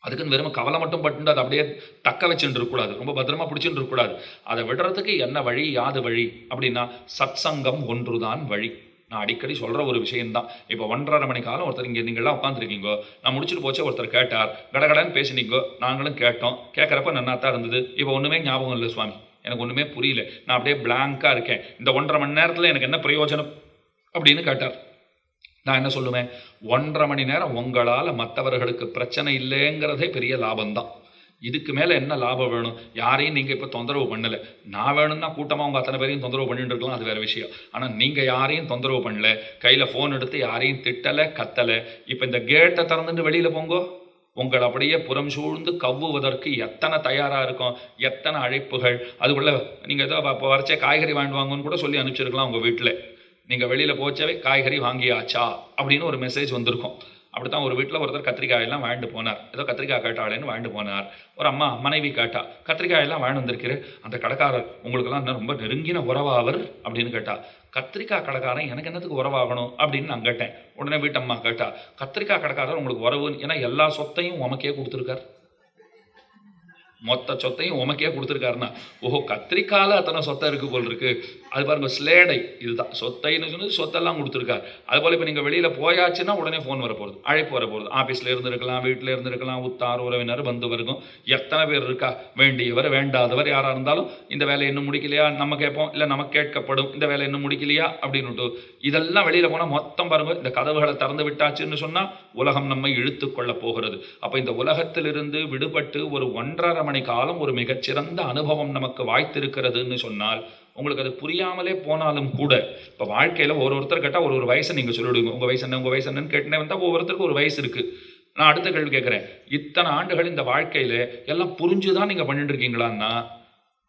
அதுக்குன்னு வெறும் கவலை மட்டும் பட்டு அதை அப்படியே தக்க வச்சுட்டு இருக்கக்கூடாது, ரொம்ப பத்திரமா பிடிச்சுட்டு இருக்கக்கூடாது. அதை விடுறதுக்கு என்ன வழி, யாது வழி அப்படின்னா சத் சங்கம் ஒன்றுதான் வழி. நான் அடிக்கடி சொல்கிற ஒரு விஷயம்தான். இப்போ 1.5 மணி காலம் ஒருத்தர் இங்கே நீங்கள்லாம் உட்காந்துருக்கீங்கோ, நான் முடிச்சுட்டு போச்சே ஒருத்தர் கேட்டார், கடகடன்னு பேசினீங்கோ, நாங்களும் கேட்டோம். கேட்குறப்ப நன்னாத்தான் இருந்தது. இப்போ ஒன்றுமே ஞாபகம் இல்லை சுவாமி, எனக்கு ஒன்றுமே புரியல, நான் அப்படியே பிளாங்காக இருக்கேன், இந்த 1.5 மணி நேரத்தில் எனக்கு என்ன பிரயோஜனம் அப்படின்னு கேட்டார். நான் என்ன சொல்லுவேன், 1.5 மணி நேரம் உங்களால் மற்றவர்களுக்கு பிரச்சனை இல்லைங்கிறதே பெரிய லாபம்தான். இதுக்கு மேலே என்ன லாபம் வேணும்? யாரையும் நீங்கள் இப்போ தொந்தரவு பண்ணலை. நான் வேணும்னா கூட்டமாக உங்கள் அத்தனை பேரையும் தொந்தரவு பண்ணிட்டு இருக்கலாம், அது வேறு விஷயம். ஆனால் நீங்கள் யாரையும் தொந்தரவு பண்ணல, கையில் ஃபோன் எடுத்து யாரையும் திட்டலை கத்தலை. இப்போ இந்த கேட்டை திறந்துட்டு வெளியில் போங்கோ, உங்கள் அப்படியே புறம் சூழ்ந்து கவ்வுவதற்கு எத்தனை தயாராக இருக்கும், எத்தனை அழைப்புகள். அதுக்குள்ளே நீங்கள் ஏதோ இப்போ வரைச்சே காய்கறி வாங்குவாங்கன்னு கூட சொல்லி அனுப்பிச்சிருக்கலாம் உங்கள் வீட்டில். நீங்கள் வெளியில் போச்சவே காய்கறி வாங்கியாச்சா அப்படின்னு ஒரு மெசேஜ் வந்திருக்கும். அப்படித்தான் ஒரு வீட்டில் ஒருத்தர் கத்திரிக்காயெல்லாம் வாங்கிட்டு போனார். ஏதோ கத்திரிக்காய் கேட்டாளேன்னு வாங்கிட்டு போனார். ஒரு அம்மா மனைவி கேட்டா, கத்திரிக்காயெல்லாம் வாங்கிட்டு வந்திருக்கிறேன். அந்த கடைக்காரர், உங்களுக்கெல்லாம் என்ன ரொம்ப நெருங்கின உறவாவர் அப்படின்னு கேட்டா. கத்திரிக்காய் கடைக்காரன் எனக்கு என்னத்துக்கு உறவாகணும் அப்படின்னு நான் கேட்டேன். உடனே வீட்டம்மா கேட்டா, கத்திரிக்காய் கடைக்காரர் உங்களுக்கு உறவு, ஏன்னா எல்லா சொத்தையும் உமக்கே கொடுத்துருக்கார், மொத்த சொத்தையும் உமக்கே கொடுத்துருக்காருன்னா, ஓஹோ கத்திரிக்கால அத்தனை சொத்தை இருக்கு போல் இருக்கு. அது பாருங்க ஸ்லேடை, இதுதான் சொத்தைன்னு சொன்னது, சொத்தெல்லாம் கொடுத்துருக்காரு. அதுபோல் இப்போ நீங்கள் வெளியில் போயாச்சுன்னா உடனே ஃபோன் வரப்போகுது, அழைப்பு வரப்போகுது. ஆஃபீஸில் இருந்துருக்கலாம், வீட்டில் இருந்துருக்கலாம், உத்தார் உறவினர் வந்து வருகும், எத்தனை பேர் இருக்கா, வேண்டியவர் வேண்டாதவர் யாராக இருந்தாலும், இந்த வேலை இன்னும் முடிக்கலையா நம்ம கேட்போம், இல்லை நமக்கு கேட்கப்படும், இந்த வேலை இன்னும் முடிக்கலையா அப்படின்னுட்டு. இதெல்லாம் வெளியில் போனால் மொத்தம் பாருங்க, இந்த கதவுகளை திறந்து விட்டாச்சுன்னு சொன்னால் உலகம் நம்மை இழுத்து கொள்ள போகிறது. அப்போ இந்த உலகத்திலிருந்து விடுபட்டு ஒரு 1.5 மணி காலம் ஒரு மிகச்சிறந்த அனுபவம் நமக்கு வாய்த்திருக்கிறதுன்னு சொன்னால், உங்களுக்கு அது புரியாமலே போனாலும் கூட, இப்போ வாழ்க்கையில் ஒருத்தர் கேட்டால் ஒரு வயசை நீங்கள் சொல்லிவிடுங்க, உங்கள் வயசு என்ன, உங்கள் வயசு என்னன்னு கேட்டுனே வந்தால் ஒவ்வொருத்தருக்கு ஒரு வயசு இருக்குது. நான் அடுத்த கேள்வி கேட்குறேன், இத்தனை ஆண்டுகள் இந்த வாழ்க்கையில் எல்லாம் புரிஞ்சுதான் நீங்கள் பண்ணிட்டு இருக்கீங்களான்னா,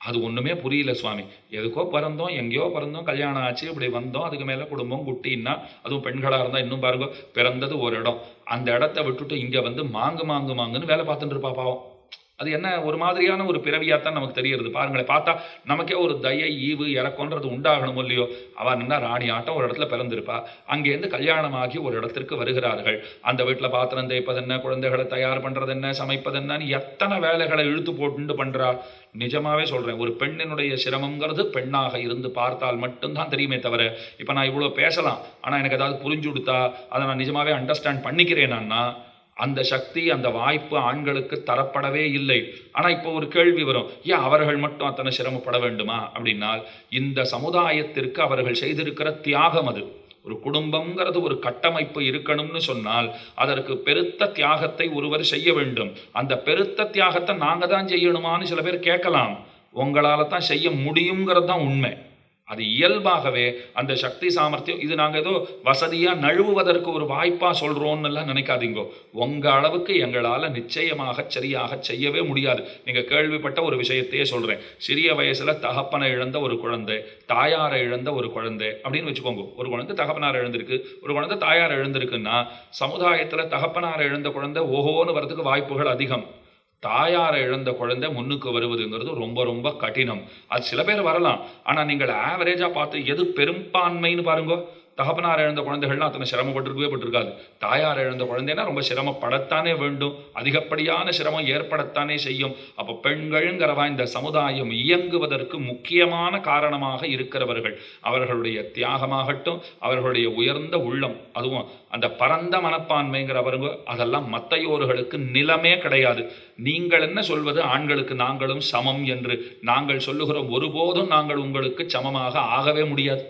அது ஒன்றுமே புரியல சுவாமி. எதுக்கோ பிறந்தோம், எங்கேயோ பிறந்தோம், கல்யாணம் ஆச்சு, இப்படி வந்தோம், அதுக்கு மேலே குடும்பம் குட்டின்னா, அதுவும் பெண்களாக இருந்தால் இன்னும் பாருங்க, பிறந்தது ஒரு இடம், அந்த இடத்த விட்டுட்டு இங்கே வந்து மாங்குன்னு வேலை பார்த்துட்டு இருப்பா பாவம். அது என்ன ஒரு மாதிரியான ஒரு பிறவியாத்தான் நமக்கு தெரிகிறது. பாருங்களேன், பார்த்தா நமக்கே ஒரு தயை ஈவு இறக்கம்ன்றது உண்டாகணும் இல்லையோ. அவன் என்ன ராணி ஆட்டம் ஒரு இடத்துல பிறந்திருப்பா, அங்கேருந்து கல்யாணமாகி ஒரு இடத்திற்கு வருகிறார்கள். அந்த வீட்டில் பாத்திரம் தேய்ப்பது என்ன, குழந்தைகளை தயார் பண்ணுறது என்ன, சமைப்பது என்னன்னு எத்தனை வேலைகளை இழுத்து போட்டு பண்ணுறா. நிஜமாவே சொல்கிறேன், ஒரு பெண்ணினுடைய சிரமங்கிறது பெண்ணாக இருந்து பார்த்தால் மட்டும்தான் தெரியுமே தவிர, இப்போ நான் இவ்வளோ பேசலாம், ஆனால் எனக்கு ஏதாவது புரிஞ்சு கொடுத்தா அதை நான் நிஜமாவே அண்டர்ஸ்டாண்ட் பண்ணிக்கிறேன்னா, அந்த சக்தி அந்த வாய்ப்பு ஆண்களுக்கு தரப்படவே இல்லை. ஆனால் இப்போ ஒரு கேள்வி வரும், ஏன் அவர்கள் மட்டும் அத்தனை சிரமப்பட வேண்டுமா அப்படின்னால், இந்த சமுதாயத்திற்கு அவர்கள் செய்திருக்கிற தியாகம் அது. ஒரு குடும்பங்கிறது ஒரு கட்டமைப்பு இருக்கணும்னு சொன்னால் அதற்கு பெருத்த தியாகத்தை ஒருவர் செய்ய வேண்டும். அந்த பெருத்த தியாகத்தை நாங்கள் தான் செய்யணுமான்னு சில பேர் கேட்கலாம். உங்களால் தான் செய்ய முடியுங்கிறது தான் உண்மை. அது இயல்பாகவே அந்த சக்தி சாமர்த்தியம். இது நாங்கள் ஏதோ வசதியாக நழுவுவதற்கு ஒரு வாய்ப்பாக சொல்கிறோன்னெல்லாம் நினைக்காதீங்கோ. உங்கள் அளவுக்கு எங்களால் நிச்சயமாக சரியாக செய்யவே முடியாது. நீங்கள் கேள்விப்பட்ட ஒரு விஷயத்தையே சொல்கிறேன். சிறிய வயசில் தகப்பனை இழந்த ஒரு குழந்தை, தாயாரை இழந்த ஒரு குழந்தை அப்படின்னு வச்சுக்கோங்க. ஒரு குழந்தை தகப்பனாரை இழந்திருக்கு, ஒரு குழந்தை தாயாரை இழந்திருக்குன்னா, சமுதாயத்தில் தகப்பனாரை இழந்த குழந்தை ஓஹோன்னு வரதுக்கு வாய்ப்புகள் அதிகம். தாயாரை இழந்த குழந்தை முன்னுக்கு வருவதுங்கிறது ரொம்ப ரொம்ப கடினம். அது சில பேர் வரலாம், ஆனால் நீங்கள் ஆவரேஜாக பார்த்து எது பெரும்பான்மைன்னு பாருங்க. தகப்பனார் இழந்த குழந்தைகள்லாம் அத்தனை சிரமப்பட்டிருக்காது. தாயார் இழந்த குழந்தைன்னா ரொம்ப சிரமப்படத்தானே வேண்டும், அதிகப்படியான சிரமம் ஏற்படத்தானே செய்யும். அப்போ பெண்கள்ங்கிறவா இந்த சமுதாயம் இயங்குவதற்கு முக்கியமான காரணமாக இருக்கிறவர்கள். அவர்களுடைய தியாகமாகட்டும், அவர்களுடைய உயர்ந்த உள்ளம், அதுவும் அந்த பரந்த மனப்பான்மைங்கிறவருங்க, அதெல்லாம் மத்தையோர்களுக்கு நிலமே கிடையாது. நீங்கள் என்ன சொல்வது, ஆண்களுக்கு நாங்களும் சமம் என்று நாங்கள் சொல்லுகிறோம். ஒருபோதும் நாங்கள் உங்களுக்கு சமமாக ஆகவே முடியாது.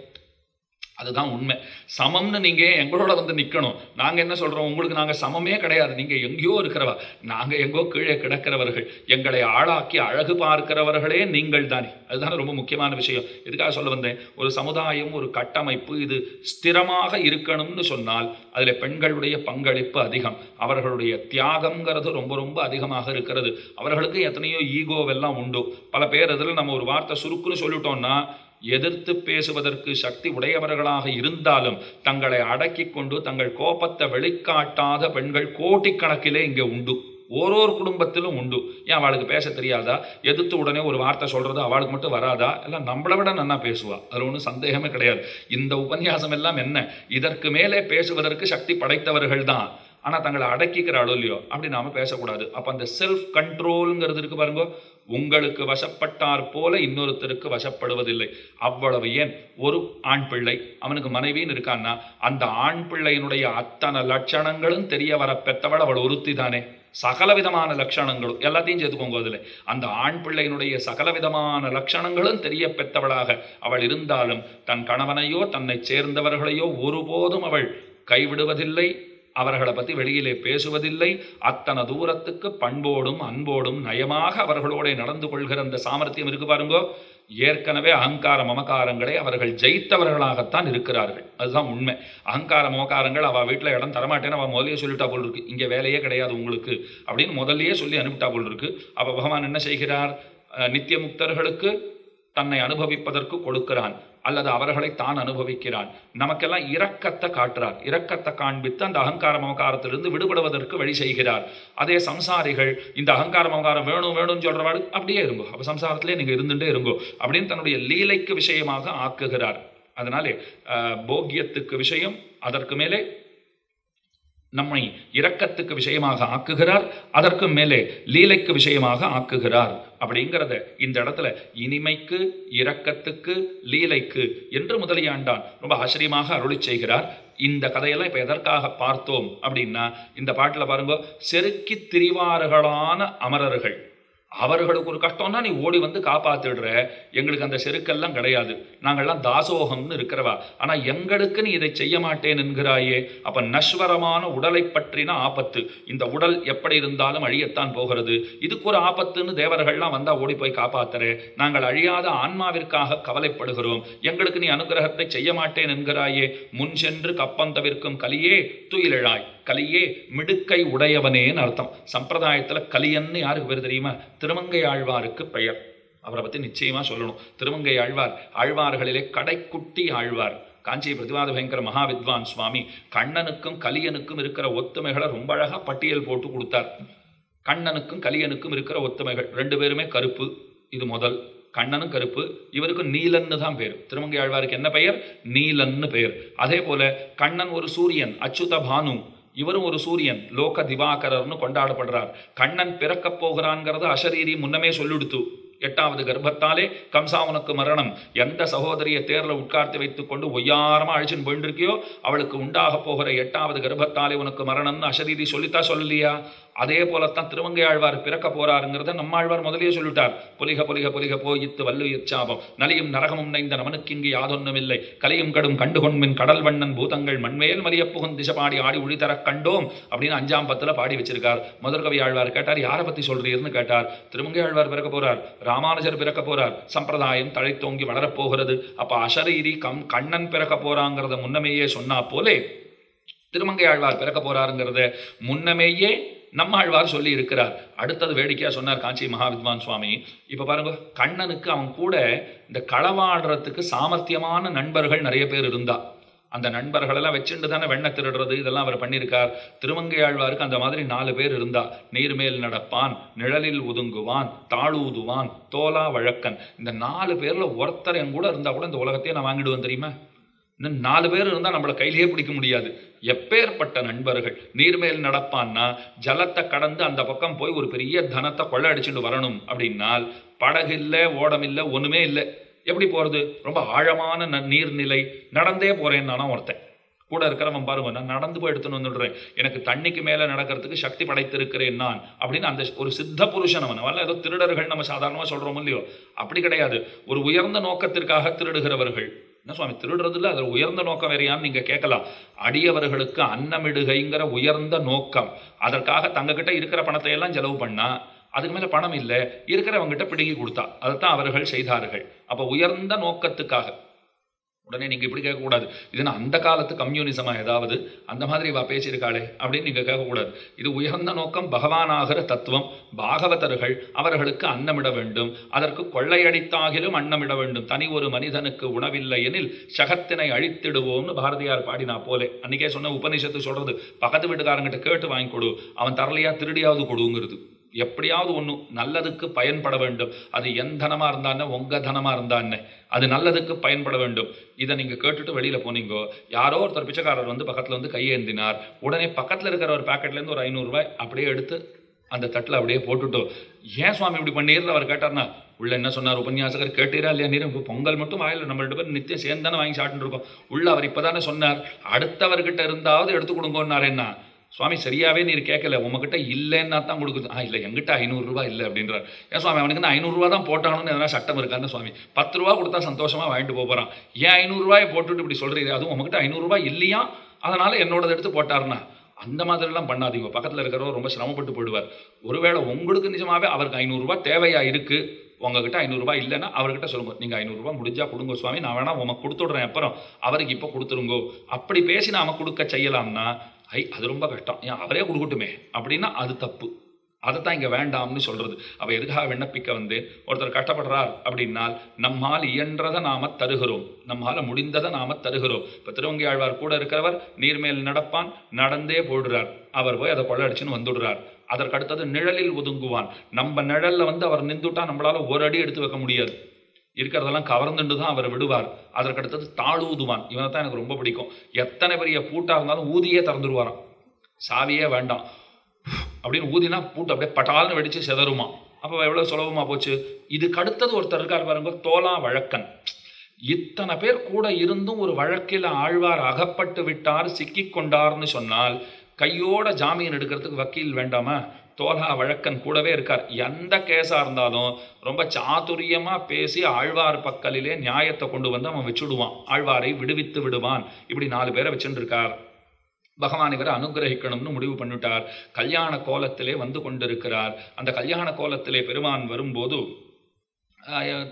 அதுதான் உண்மை. சமம்னு நீங்கள் எங்களோட வந்து நிற்கணும். நாங்கள் என்ன சொல்கிறோம், உங்களுக்கு நாங்கள் சமமே கிடையாது, நீங்கள் எங்கேயோ இருக்கிறவா, நாங்கள் எங்கோ கீழே கிடக்கிறவர்கள், எங்களை ஆளாக்கி அழகு பார்க்கிறவர்களே நீங்கள் தானே. அதுதானே ரொம்ப முக்கியமான விஷயம். எதுக்காக சொல்ல வந்தேன், ஒரு சமுதாயம், ஒரு கட்டமைப்பு இது ஸ்திரமாக இருக்கணும்னு சொன்னால் அதில் பெண்களுடைய பங்களிப்பு அதிகம். அவர்களுடைய தியாகங்கிறது ரொம்ப ரொம்ப அதிகமாக இருக்கிறது. அவர்களுக்கு எத்தனையோ ஈகோவெல்லாம் உண்டு. பல பேர் அதில் நம்ம ஒரு வார்த்தை சுருக்குன்னு சொல்லிட்டோம்னா, எதிர்த்து பேசுவதற்கு சக்தி உடையவர்களாக இருந்தாலும் தங்களை அடக்கி கொண்டு தங்கள் கோபத்தை வெளிக்காட்டாத பெண்கள் கோடிக்கணக்கிலே இங்கே உண்டு. ஓரோரு குடும்பத்திலும் உண்டு. ஏன் அவளுக்கு பேச தெரியாதா? எதிர்த்து உடனே ஒரு வார்த்தை சொல்றது அவளுக்கு மட்டும் வராதா? எல்லாம் நம்மளை விட நல்லா பேசுவா, அதில் ஒன்றும் சந்தேகமே கிடையாது. இந்த உபன்யாசம் எல்லாம் என்ன, இதற்கு மேலே பேசுவதற்கு சக்தி படைத்தவர்கள் தான். ஆனால் தங்களை அடக்கிக்கிறாளோ இல்லையோ, அப்படி நாம பேசக்கூடாது. அப்போ அந்த செல்ஃப் கண்ட்ரோலுங்கிறது இருக்கு பாருங்க. உங்களுக்கு வசப்பட்டார் போல இன்னொருத்தருக்கு வசப்படுவதில்லை. அவ்வளவு ஏன், ஒரு ஆண் பிள்ளை அவனுக்கு மனைவின்னு இருக்கான்னா அந்த ஆண் பிள்ளையினுடைய அத்தனை லட்சணங்களும் தெரிய வர பெற்றவள் அவள் ஒருத்தி தானே. சகலவிதமான லட்சணங்களும் எல்லாத்தையும் சேர்த்துக்கோங்க. அதில் அந்த ஆண் பிள்ளையினுடைய சகலவிதமான லட்சணங்களும் தெரிய பெற்றவளாக அவள் இருந்தாலும் தன் கணவனையோ தன்னை சேர்ந்தவர்களையோ ஒருபோதும் அவள் கைவிடுவதில்லை, அவர்களை பற்றி வெளியிலே பேசுவதில்லை. அத்தனை தூரத்துக்கு பண்போடும் அன்போடும் நயமாக அவர்களோட நடந்து கொள்கிற அந்த சாமர்த்தியம் இருக்கு பாருங்கோ. ஏற்கனவே அகங்கார மமகாரங்களை அவர்கள் ஜெயித்தவர்களாகத்தான் இருக்கிறார்கள். அதுதான் உண்மை. அகங்கார மமகாரங்கள் அவள் வீட்டில் இடம் தரமாட்டேன்னு அவள் முதலையே சொல்லிட்டா போல் இருக்கு, இங்கே வேலையே கிடையாது உங்களுக்கு அப்படின்னு முதல்லையே சொல்லி அனுப்பிட்டா போல் இருக்கு. அப்போ பகவான் என்ன செய்கிறார், நித்திய முக்தர்களுக்கு தன்னை அனுபவிப்பதற்கு கொடுக்கிறான் அல்லது அவர்களை தான் அனுபவிக்கிறான். நமக்கெல்லாம் இரக்கத்தை காட்டுறார். இரக்கத்தை காண்பித்து அந்த அகங்கார மமகாரத்திலிருந்து விடுபடுவதற்கு வழி செய்கிறார். அதே சம்சாரிகள் இந்த அகங்கார மமகாரம் வேணும் வேணும்னு சொல்றவாடு அப்படியே இருங்கோ, அப்போ சம்சாரத்திலே நீங்கள் இருந்துட்டே இருங்கோ அப்படின்னு தன்னுடைய லீலைக்கு விஷயமாக ஆக்குகிறார். அதனாலே போக்கியத்துக்கு விஷயம், அதற்கு மேலே நம்மை இரக்கத்துக்கு விஷயமாக ஆக்குகிறார், அதற்கு மேலே லீலைக்கு விஷயமாக ஆக்குகிறார். அப்படிங்கிறத இந்த இடத்துல இனிமைக்கு இரக்கத்துக்கு லீலைக்கு என்று முதலியாண்டான் ரொம்ப ஆச்சரியமாக அருளி செய்கிறார். இந்த கதையெல்லாம் இப்போ எதற்காக பார்த்தோம் அப்படின்னா, இந்த பாட்டில் பாருங்க, செருக்கி திரிவார்களான அமரர்கள், அவர்களுக்கு ஒரு கஷ்டம்னா நீ ஓடி வந்து காப்பாத்திடுற. எங்களுக்கு அந்த செருக்கெல்லாம் கிடையாது, நாங்கள்லாம் தாசோகம்னு இருக்கிறவா, ஆனால் எங்களுக்கு நீ இதை செய்ய மாட்டேன் என்கிறாயே. அப்போ நஸ்வரமான உடலை பற்றின ஆபத்து, இந்த உடல் எப்படி இருந்தாலும் அழியத்தான் போகிறது, இதுக்கு ஒரு ஆபத்துன்னு தேவர்கள்லாம் வந்தால் ஓடி போய் காப்பாத்துற. நாங்கள் அழியாத ஆன்மாவிற்காக கவலைப்படுகிறோம், எங்களுக்கு நீ அனுகிரகத்தை செய்ய மாட்டேன் என்கிறாயே. முன் சென்று கப்பந்தவிற்கும் கலியே துயிலெழாய், கலியே மிடுக்கை உடையவனேன்னு அர்த்தம். சம்பிரதாயத்தில் கலியன்னு யாருக்கு பேர் தெரியுமா? திருமங்கை ஆழ்வாருக்கு பெயர். அவரை பற்றி நிச்சயமா சொல்லணும். திருமங்கை ஆழ்வார் ஆழ்வார்களிலே கடைக்குட்டி ஆழ்வார். காஞ்சி பிரதிவாத பயங்கர மகாவித்வான் சுவாமி கண்ணனுக்கும் கலியனுக்கும் இருக்கிற ஒத்துமைகளை ரொம்ப அழகா பட்டியல் போட்டு கொடுத்தார். கண்ணனுக்கும் கலியனுக்கும் இருக்கிற ஒத்துமைகள், ரெண்டு பேருமே கருப்பு. இது முதல். கண்ணனும் கருப்பு, இவருக்கு நீலன்னு தான் பேர். திருமங்கை ஆழ்வாருக்கு என்ன பெயர்? நீலன்னு பெயர். அதே போல கண்ணன் ஒரு சூரியன், அச்சுத பானு, இவரும் ஒரு சூரியன், லோக திவாகரர்னு கொண்டாடப்படுறார். கண்ணன் பிறக்கப் போகிறான்ங்கிறது அசரீரி முன்னமே சொல்லிடுத்து. 8வது கர்ப்பத்தாலே கம்சாவனுக்கு மரணம். எந்த சகோதரியை தேர்ல உட்கார்த்து வைத்துக் கொண்டு ஒய்யாரமா அழிச்சுன்னு போயிட்டு இருக்கியோ அவளுக்கு உண்டாக போகிற 8வது கர்ப்பத்தாலே உனக்கு மரணம்னு அசரீரி சொல்லித்தா சொல்லலையா? அதே போலத்தான் திருமங்கை ஆழ்வார் பிறக்க போறாருங்கிறத நம்ம ஆழ்வார் முதலியே சொல்லிட்டார். பொலிக பொலிக பொலிக போயித்து வல்லு இச்சாபம் நலியும் நரகமும் நைந்த நமனுக்கு இங்கு யாதொன்னும் இல்லை, கலியும் கடும் கண்டுகொண்மின் கடல் வண்ணன் பூதங்கள் மண்மேல் மலிய புகுன் திசைப்பாடி ஆடி ஒளிதர கண்டோம் அப்படின்னு 5ஆம் பத்துல பாடி வச்சிருக்கார். முதற்கவி ஆழ்வார் கேட்டார், யாரை பத்தி சொல்றீர்னு கேட்டார். திருமங்கை ஆழ்வார் பிறக்க போறார், ராமானுஜர் பிறக்க போறார், சம்பிரதாயம் தழைத்தோங்கி வளரப்போகிறது. அப்ப அசரீரி கண்ணன் பிறக்க போறாங்கிறத முன்னமேயே சொன்னா போலே திருமங்கை ஆழ்வார் பிறக்க போறாருங்கிறத முன்னமேயே நம்ம ஆழ்வார் சொல்லி இருக்கிறார். அடுத்தது வேடிக்கையா சொன்னார் காஞ்சி மகாவித்வான் சுவாமி. இப்ப பாருங்க, கண்ணனுக்கு அவன் கூட இந்த களவாடுறதுக்கு சாமர்த்தியமான நண்பர்கள் நிறைய பேர் இருந்தா. அந்த நண்பர்களெல்லாம் வச்சுட்டு தானே வெண்ணை திருடுறது இதெல்லாம் அவர் பண்ணியிருக்கார். திருமங்கை ஆழ்வாருக்கு அந்த மாதிரி 4 பேர் இருந்தா. நீர்மேல் நடப்பான், நிழலில் ஒதுங்குவான், தாழூதுவான், தோலா வழக்கன். இந்த 4 பேர்ல ஒருத்தர் என் கூட இருந்தா கூட இந்த உலகத்தையே நான் வாங்கிடுவேன் தெரியுமா? இன்னும் 4 பேர் இருந்தால் நம்மளை கையிலேயே பிடிக்க முடியாது. எப்பேற்பட்ட நண்பர்கள். நீர்மேல் நடப்பான்னா ஜலத்தை கடந்து அந்த பக்கம் போய் ஒரு பெரிய தனத்தை கொள்ளை அடிச்சுட்டு வரணும் அப்படின்னால் படகு இல்லை, ஓடம் இல்லை, ஒண்ணுமே இல்லை. எப்படி போறது? ரொம்ப ஆழமான நீர்நிலை. நடந்தே போறேன் நானா ஒருத்தன். கூட இருக்கிறவன் பாருங்க, நான் நடந்து போய் எடுத்துன்னு வந்துடுறேன், எனக்கு தண்ணிக்கு மேலே நடக்கிறதுக்கு சக்தி படைத்திருக்கிறேன் நான் அப்படின்னு அந்த ஒரு சித்த புருஷன் அவன். அவன் ஏதோ திருடர்கள் நம்ம சாதாரணமாக சொல்றோம் இல்லையோ, அப்படி கிடையாது. ஒரு உயர்ந்த நோக்கத்திற்காக திருடுகிறவர்கள். என்ன சுவாமி திருடுறதுல அதில் உயர்ந்த நோக்கம் வேறையான்னு நீங்க கேட்கலாம். அடியவர்களுக்கு அன்னமிடுகைங்கிற உயர்ந்த நோக்கம். அதற்காக தங்ககிட்ட இருக்கிற பணத்தை எல்லாம் செலவு பண்ணா, அதுக்கு மேல பணம் இல்லை, இருக்கிறவங்கிட்ட பிடுங்கி கொடுத்தா, அதைத்தான் அவர்கள் செய்தார்கள். அப்ப உயர்ந்த நோக்கத்துக்காக. உடனே நீங்க இப்படி கேட்கக்கூடாது, இதுனா அந்த காலத்து கம்யூனிசமா ஏதாவது அந்த மாதிரி வா பேசியிருக்காளே அப்படின்னு நீங்க கேட்கக்கூடாது. இது உயர்ந்த நோக்கம், பகவானாகிற தத்துவம். பாகவதர்கள் அவர்களுக்கு அன்னமிட வேண்டும், அதற்கு கொள்ளையடித்தாகிலும் அன்னமிட வேண்டும். தனி ஒரு மனிதனுக்கு உணவில்லை எனில் சகத்தினை அழித்திடுவோம்னு பாரதியார் பாடினா போலே. அன்னைக்கே சொன்ன உபநிஷத்து சொல்றது, பக்கத்து வீட்டுக்காரங்கிட்ட கேட்டு வாங்கி கொடு, அவன் தரலையா திருடியாவது கொடுங்கிறது. எப்படியாவது ஒன்று நல்லதுக்கு பயன்பட வேண்டும். அது என் தனமா இருந்தானே, உங்க தனமா இருந்தானே, அது நல்லதுக்கு பயன்பட வேண்டும். இதை நீங்க கேட்டுட்டு வெளியில போனீங்கோ, யாரோ ஒருத்தர் பிச்சைக்காரர் வந்து பக்கத்துல வந்து கையேந்தினார், உடனே பக்கத்துல இருக்கிற ஒரு பாக்கெட்ல இருந்து ஒரு 500 ரூபாய் அப்படியே எடுத்து அந்த தட்டில் அப்படியே போட்டுட்டோம். ஏன் சுவாமி இப்படி பண்ணீர்னு அவர் கேட்டார்னா, உள்ள என்ன சொன்னார் உபன்யாசகர் கேட்டீரா இல்லையா? நீர் இப்போ பொங்கல் மட்டும் வாயில் நம்ம 2 பேரும் நித்தியம் சேர்ந்து தானே வாங்கி சாப்பிட்டு இருக்கோம். உள்ள அவர் இப்போ தானே சொன்னார், அடுத்தவர்கிட்ட இருந்தாவது எடுத்து கொடுங்கன்னார். என்ன சுவாமி சரியாவே நீர் கேட்கல, உங்ககிட்ட இல்லைன்னா தான் கொடுக்குது. இல்லை எங்கிட்ட 500 ரூபா இல்லை அப்படின்றார். ஏன் சுவாமி அவனுக்கு 500 ரூபா தான் போட்டானுன்னு எதனா சட்டம் இருக்கான்னு சுவாமி? 10 ரூபா கொடுத்தா சந்தோஷமா வாங்கிட்டு போகிறான். ஏன் 500 ரூபாயை போட்டுட்டு இப்படி சொல்றீங்க? அதுவும் உங்ககிட்ட 500 ரூபாய் இல்லையா, அதனால என்னோடது எடுத்து போட்டாருன்னா அந்த மாதிரிலாம் பண்ணாதீங்க. பக்கத்தில் இருக்கிறவர் ரொம்ப சிரமப்பட்டு போயிடுவார். ஒருவேளை உங்களுக்கு நிஜமாவே அவருக்கு 500 ரூபாய் தேவையா இருக்கு, உங்ககிட்ட 500 ரூபாய் இல்லைன்னா அவர்கிட்ட சொல்லுங்க, நீங்க 500 ரூபாய் முடிஞ்சா கொடுங்க சுவாமி, நான் வேணா உமக்கு கொடுத்துடுறேன், அப்புறம் அவருக்கு இப்போ கொடுத்துருங்கோ. அப்படி பேசி நாம கொடுக்க செய்யலாம்னா அது ரொம்ப கஷ்டம். ஏன் அவரே கொடுக்கட்டுமே அப்படின்னா அது தப்பு. அதைத்தான் இங்கே வேண்டாம்னு சொல்றது. அவ எதுக்காக விண்ணப்பிக்க வந்து ஒருத்தர் கஷ்டப்படுறார் அப்படின்னால் நம்மால் இயன்றதை நாம தருகிறோம், நம்மால் முடிந்ததை நாம தருகிறோம். இப்போ திருவங்கி ஆழ்வார் கூட இருக்கிறவர் நீர்மேல் நடப்பான், நடந்தே போடுறார். அவர் போய் அதை கொள்ளடிச்சுன்னு வந்துடுறார். அதற்கடுத்தது நிழலில் ஒதுங்குவான். நம்ம நிழல்ல வந்து அவர் நின்றுட்டா நம்மளால ஒரு அடி எடுத்து வைக்க முடியாது, இருக்கிறதெல்லாம் கவர்ந்துட்டு தான் அவர் விடுவார். அதற்கடுத்தது தாழூதுவான். இவனை தான் எனக்கு ரொம்ப பிடிக்கும். எத்தனை பெரிய பூட்டா இருந்தாலும் ஊதியே திறந்துடுவாராம், சாவியே வேண்டாம் அப்படின்னு ஊதினா பூட்டு அப்படியே பட்டால்னு வெடிச்சு செதறுமா. அப்போ எவ்வளவு சுலபமா போச்சு. இதுக்கு அடுத்தது ஒருத்தர் இருக்கார் பாருங்க, தோலா வழக்கன். இத்தனை பேர் கூட இருந்தும் ஒரு வழக்கில் ஆழ்வார் அகப்பட்டு விட்டார், சிக்கி கொண்டார்னு சொன்னால் கையோட ஜாமீன் எடுக்கிறதுக்கு வக்கீல் வேண்டாமா? தோலா வழக்கன் கூடவே இருக்கார். எந்த கேஸா இருந்தாலும் ரொம்ப சாதுரியமா பேசி ஆழ்வார் பக்கலிலே நியாயத்தை கொண்டு வந்து அவன் வச்சுடுவான், ஆழ்வாரை விடுவித்து விடுவான். இப்படி 4 பேரை வச்சுட்டு இருக்கார். பகவான் இவரை அனுகிரகிக்கணும்னு முடிவு பண்ணிட்டார். கல்யாண கோலத்திலே வந்து கொண்டிருக்கிறார். அந்த கல்யாண கோலத்திலே பெருமான் வரும்போது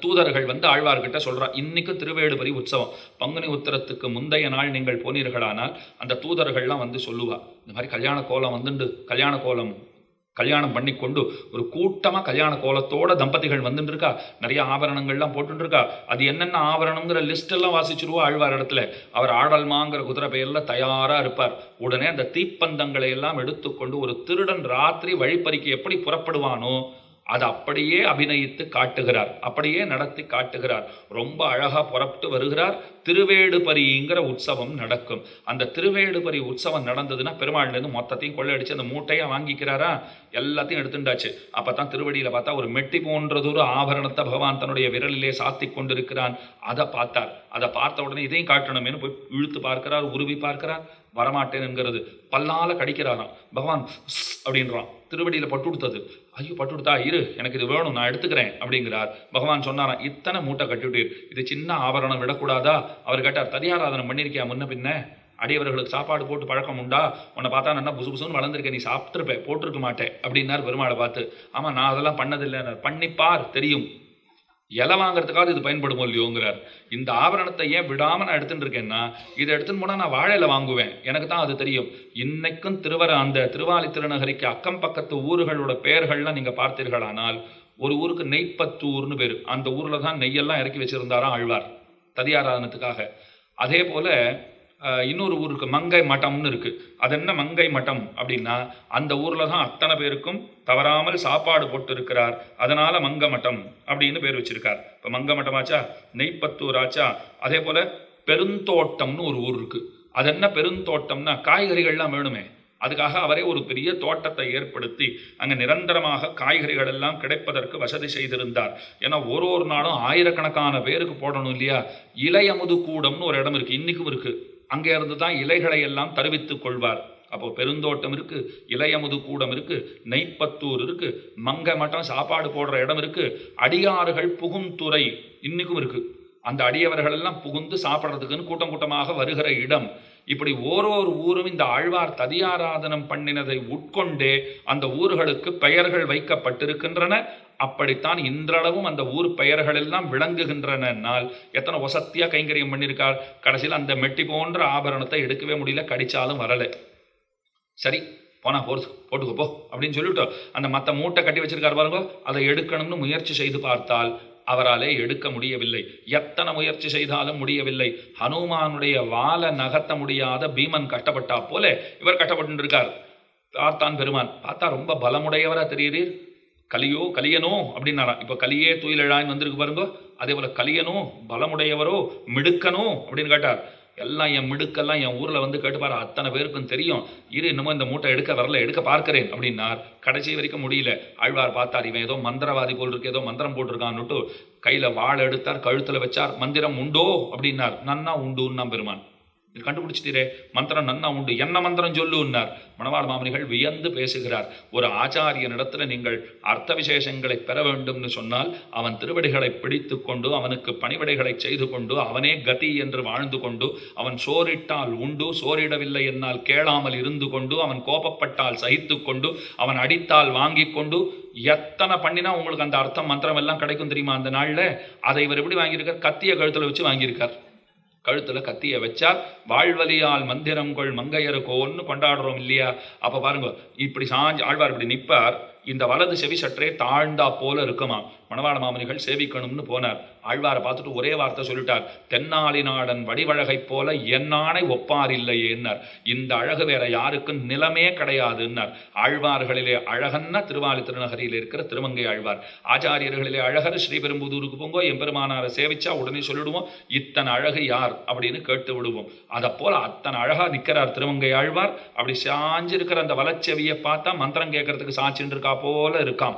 தூதர்கள் வந்து ஆழ்வார்கிட்ட சொல்றா, இன்னைக்கு திருவேடுபரி உற்சவம், பங்குனி உத்தரத்துக்கு முந்தைய நாள் நீங்கள் போனீர்களானால் அந்த தூதர்கள்லாம் வந்து சொல்லுவா, இந்த மாதிரி கல்யாண கோலம் வந்துண்டு கல்யாணம் பண்ணி கொண்டு ஒரு கூட்டமா கல்யாண கோலத்தோட தம்பதிகள் வந்துட்டு இருக்கா, நிறைய ஆபரணங்கள்லாம் போட்டு இருக்கா. அது என்னென்ன ஆபரணம்ங்கிற லிஸ்ட் எல்லாம் வாசிச்சிருவா ஆழ்வார் இடத்துல. அவர் ஆடல்மாங்கிற குதிரை பெயர்ல தயாரா இருப்பார். உடனே அந்த தீப்பந்தங்களை எல்லாம் எடுத்துக்கொண்டு ஒரு திருடன் ராத்திரி வழிப்பறிக்கு எப்படி புறப்படுவானோ அதை அப்படியே அபிநயித்து காட்டுகிறார், அப்படியே நடத்தி காட்டுகிறார். ரொம்ப அழகா புறப்பட்டு வருகிறார். திருவேடுபரிங்கிற உற்சவம் நடக்கும். அந்த திருவேடுபரி உற்சவம் நடந்ததுன்னா பெருமாள்லேருந்து மொத்தத்தையும் கொள்ளையடிச்சு அந்த மூட்டையா வாங்கிக்கிறாரா, எல்லாத்தையும் எடுத்துட்டாச்சு. அப்பதான் திருவடியில பார்த்தா ஒரு மெட்டி போன்றதொரு ஆபரணத்தை பகவான் தன்னுடைய விரலிலே சாத்தி கொண்டிருக்கிறான். அதை பார்த்தார். அதை பார்த்த உடனே இதையும் காட்டணுமேனு போய் இழுத்து பார்க்கிறார், உருவி பார்க்கிறார். வரமாட்டேன் என்கிறது. பல்லால கடிக்கிறாராம். பகவான் அப்படின்றான். திருவடியில பட்டு கொடுத்தது. ஐயோ பட்டு கொடுத்தா, இரு எனக்கு இது வேணும், நான் எடுத்துக்கிறேன் அப்படிங்கிறார். பகவான் சொன்னாராம், இத்தனை மூட்டை கட்டிவிட்டீர், இது சின்ன ஆபரணம் விடக்கூடாதா? அவர் கேட்டார், ததியாராதனம் பண்ணிருக்கியா முன்ன பின்ன? அடியவர்களுக்கு சாப்பாடு போட்டு பழக்கம் உண்டா? உன்னை பார்த்தா நல்லா புசு புசுன்னு வளர்ந்துருக்கேன், நீ சாப்பிட்டுருப்ப, போட்டிருக்க மாட்டேன் அப்படின்னார் பெருமாளை பார்த்து. ஆமா நான் அதெல்லாம் பண்ணதில்லை. பண்ணிப்பார் தெரியும், இலை வாங்கிறதுக்காக இது பயன்படுமோ இல்லையோங்கிறார். இந்த ஆபரணத்தை ஏன் விடாம நான் எடுத்துட்டு இருக்கேன்னா, இதை எடுத்துன்னு போனா நான் வாழையில வாங்குவேன், எனக்கு தான் அது தெரியும். இன்னைக்கும் அந்த திருவாலி திருநகரிக்கு அக்கம் பக்கத்து ஊர்களோட பெயர்கள்லாம் நீங்க பார்த்தீர்களானால், ஒரு ஊருக்கு நெய்ப்பத்தூர்னு பேரு. அந்த ஊர்ல தான் நெய்யெல்லாம் இறக்கி வச்சிருந்தாராம் ஆழ்வார் ததியாராதனத்துக்காக. அதே போல இன்னொரு ஊருக்கு மங்கை மட்டம்னு இருக்கு. அது என்ன மங்கை மட்டம் அப்படின்னா, அந்த ஊர்ல தான் அத்தனை பேருக்கும் தவறாமல் சாப்பாடு போட்டு இருக்கிறார், அதனால மங்க மட்டம் அப்படின்னு பேர் வச்சிருக்கார். இப்ப மங்க மட்டம் ஆச்சா, நெய்ப்பத்தூர் ஆச்சா. அதே போல பெருந்தோட்டம்னு ஒரு ஊர் இருக்கு. அது என்ன பெருந்தோட்டம்னா, காய்கறிகள்லாம் வேணுமே, அதுக்காக அவரே ஒரு பெரிய தோட்டத்தை ஏற்படுத்தி அங்க நிரந்தரமாக காய்கறிகள் எல்லாம் கிடைப்பதற்கு வசதி செய்திருந்தார். ஏன்னா ஒரு நாளும் ஆயிரக்கணக்கான பேருக்கு போடணும் இல்லையா. இலையமுது கூடம்னு ஒரு இடம் இருக்கு, இன்னைக்கும் இருக்கு. அங்கே இருந்து தான் இலைகளை எல்லாம் தருவித்துக் கொள்வார். அப்போ பெருந்தோட்டம் இருக்கு, இலையமுது கூடம் இருக்கு, நெய்ப்பத்தூர் இருக்கு, மங்க மட்டம் சாப்பாடு போடுற இடம் இருக்கு, அடியாறுகள் புகும் துறை இன்னைக்கும் இருக்கு. அந்த அடியவர்கள் எல்லாம் புகுந்து சாப்பிட்றதுக்குன்னு கூட்டம் கூட்டமாக வருகிற இடம். இப்படி ஓரொரு ஊரும் இந்த ஆழ்வார் ததியாராதனம் பண்ணினதை உட்கொண்டே அந்த ஊர்களுக்கு பெயர்கள் வைக்கப்பட்டிருக்கின்றன. அப்படித்தான் இன்றளவும் அந்த ஊர் பெயர்கள் எல்லாம் விளங்குகின்றனால் எத்தனை வசத்தியா கைங்கரியம் பண்ணியிருக்கார். கடைசியில் அந்த மெட்டி போன்ற ஆபரணத்தை எடுக்கவே முடியல, கடிச்சாலும் வரலை. சரி போனா போட்டுக்கோ போ அப்படின்னு சொல்லிட்டு அந்த மற்ற மூட்டை கட்டி வச்சிருக்காரு பாருங்க, அதை எடுக்கணும்னு முயற்சி செய்து பார்த்தால் அவராலே எடுக்க முடியவில்லை. எத்தனை முயற்சி செய்தாலும் முடியவில்லை. ஹனுமானுடைய வாலை நகர்த்த முடியாத பீமன் கஷ்டப்பட்டா போல இவர் கஷ்டப்பட்டு இருக்கார். பார்த்தான் பெருமான். பார்த்தா ரொம்ப பலமுடையவரா தெரியுறீர். கலியனோ அப்படின்னாரா. இப்ப கலியே துயிலழான்னு வந்திருக்கு பாருங்க. அதே போல கலியனோ பலமுடையவரோ மிடுக்கனோ அப்படின்னு கேட்டார். எல்லாம் என் மிடுக்கெல்லாம் என் ஊரில் வந்து கேட்டுப்பாரு, அத்தனை பேருக்கும் தெரியும், இரு இன்னமும் இந்த மூட்டை எடுக்க வரல, எடுக்க பார்க்கிறேன் அப்படின்னார். கடைசி வரைக்கும் முடியல. ஆழ்வார் பார்த்தார், இவன் ஏதோ மந்திரவாதி போல் இருக்கு, ஏதோ மந்திரம் போட்டிருக்கான்னுட்டு கையில் வாழை எடுத்தார், கழுத்தில் வச்சார். மந்திரம் உண்டோ அப்படின்னார். நன்னா உண்டுன்னா பெருமான். இது கண்டுபிடிச்சிட்டீரே, மந்திரம் நன்னா உண்டு, என்ன மந்திரம் சொல்லுன்னார். மணவாள மாமுனிகள் வியந்து பேசுகிறார். ஒரு ஆச்சாரியனிடத்துல நீங்கள் அர்த்த விசேஷங்களை பெற வேண்டும்னு சொன்னால் அவன் திருவடிகளை பிடித்து கொண்டு அவனுக்கு பணிவிடைகளை செய்து கொண்டு அவனே கதி என்று வாழ்ந்து கொண்டு அவன் சோறிட்டால் உண்டு, சோறிடவில்லை என்னால் கேளாமல் இருந்து கொண்டு அவன் கோபப்பட்டால் சகித்து கொண்டு அவன் அடித்தால் வாங்கி கொண்டு எத்தனை பண்ணினா உங்களுக்கு அந்த அர்த்தம் மந்திரம் எல்லாம் கிடைக்கும் தெரியுமா? அந்த நாளில் அதை இவர் எப்படி வாங்கியிருக்கார்? கத்திய கழுத்தில் வச்சு வாங்கியிருக்கார். கழுத்துல கத்திய வச்சார். வாழ்வலியால் மந்திரம் கொள் மங்கையருக்கோன்னு கொண்டாடுறோம் இல்லையா? அப்ப பாருங்க, இப்படி ஆழ்வார் இப்படி நிற்பார். இந்த வலது செவி சற்றே தாழ்ந்தா போல இருக்குமா. மணவாள மாமுனிகள் சேவிக்கணும்னு போனார். ஆழ்வாரை பார்த்துட்டு ஒரே வார்த்தை சொல்லிட்டார், தென்னாலி நாடன் வடிவழகை போல என்னானை ஒப்பார் இல்லையேன்னார். இந்த அழகு வேற யாருக்கும் நிலமே கிடையாதுன்னார். ஆழ்வார்களிலே அழகன்னா திருவாலி திருநகரியில் இருக்கிற திருமங்கை ஆழ்வார். ஆச்சாரியர்களிலே அழகர் ஸ்ரீபெரும்புதூருக்கு போங்கோ, எம்பெருமானாரை சேவிச்சா உடனே சொல்லிடுவோம், இத்தனை அழகு யார் அப்படின்னு கேட்டு விடுவோம். அதை போல அத்தனை அழகா நிற்கிறார் திருமங்கை ஆழ்வார். அப்படி சாஞ்சிருக்கிற அந்த வலச்செவியை பார்த்தா மந்திரம் கேட்கறதுக்கு சாச்சின்னு இருக்கா போல இருக்காம்.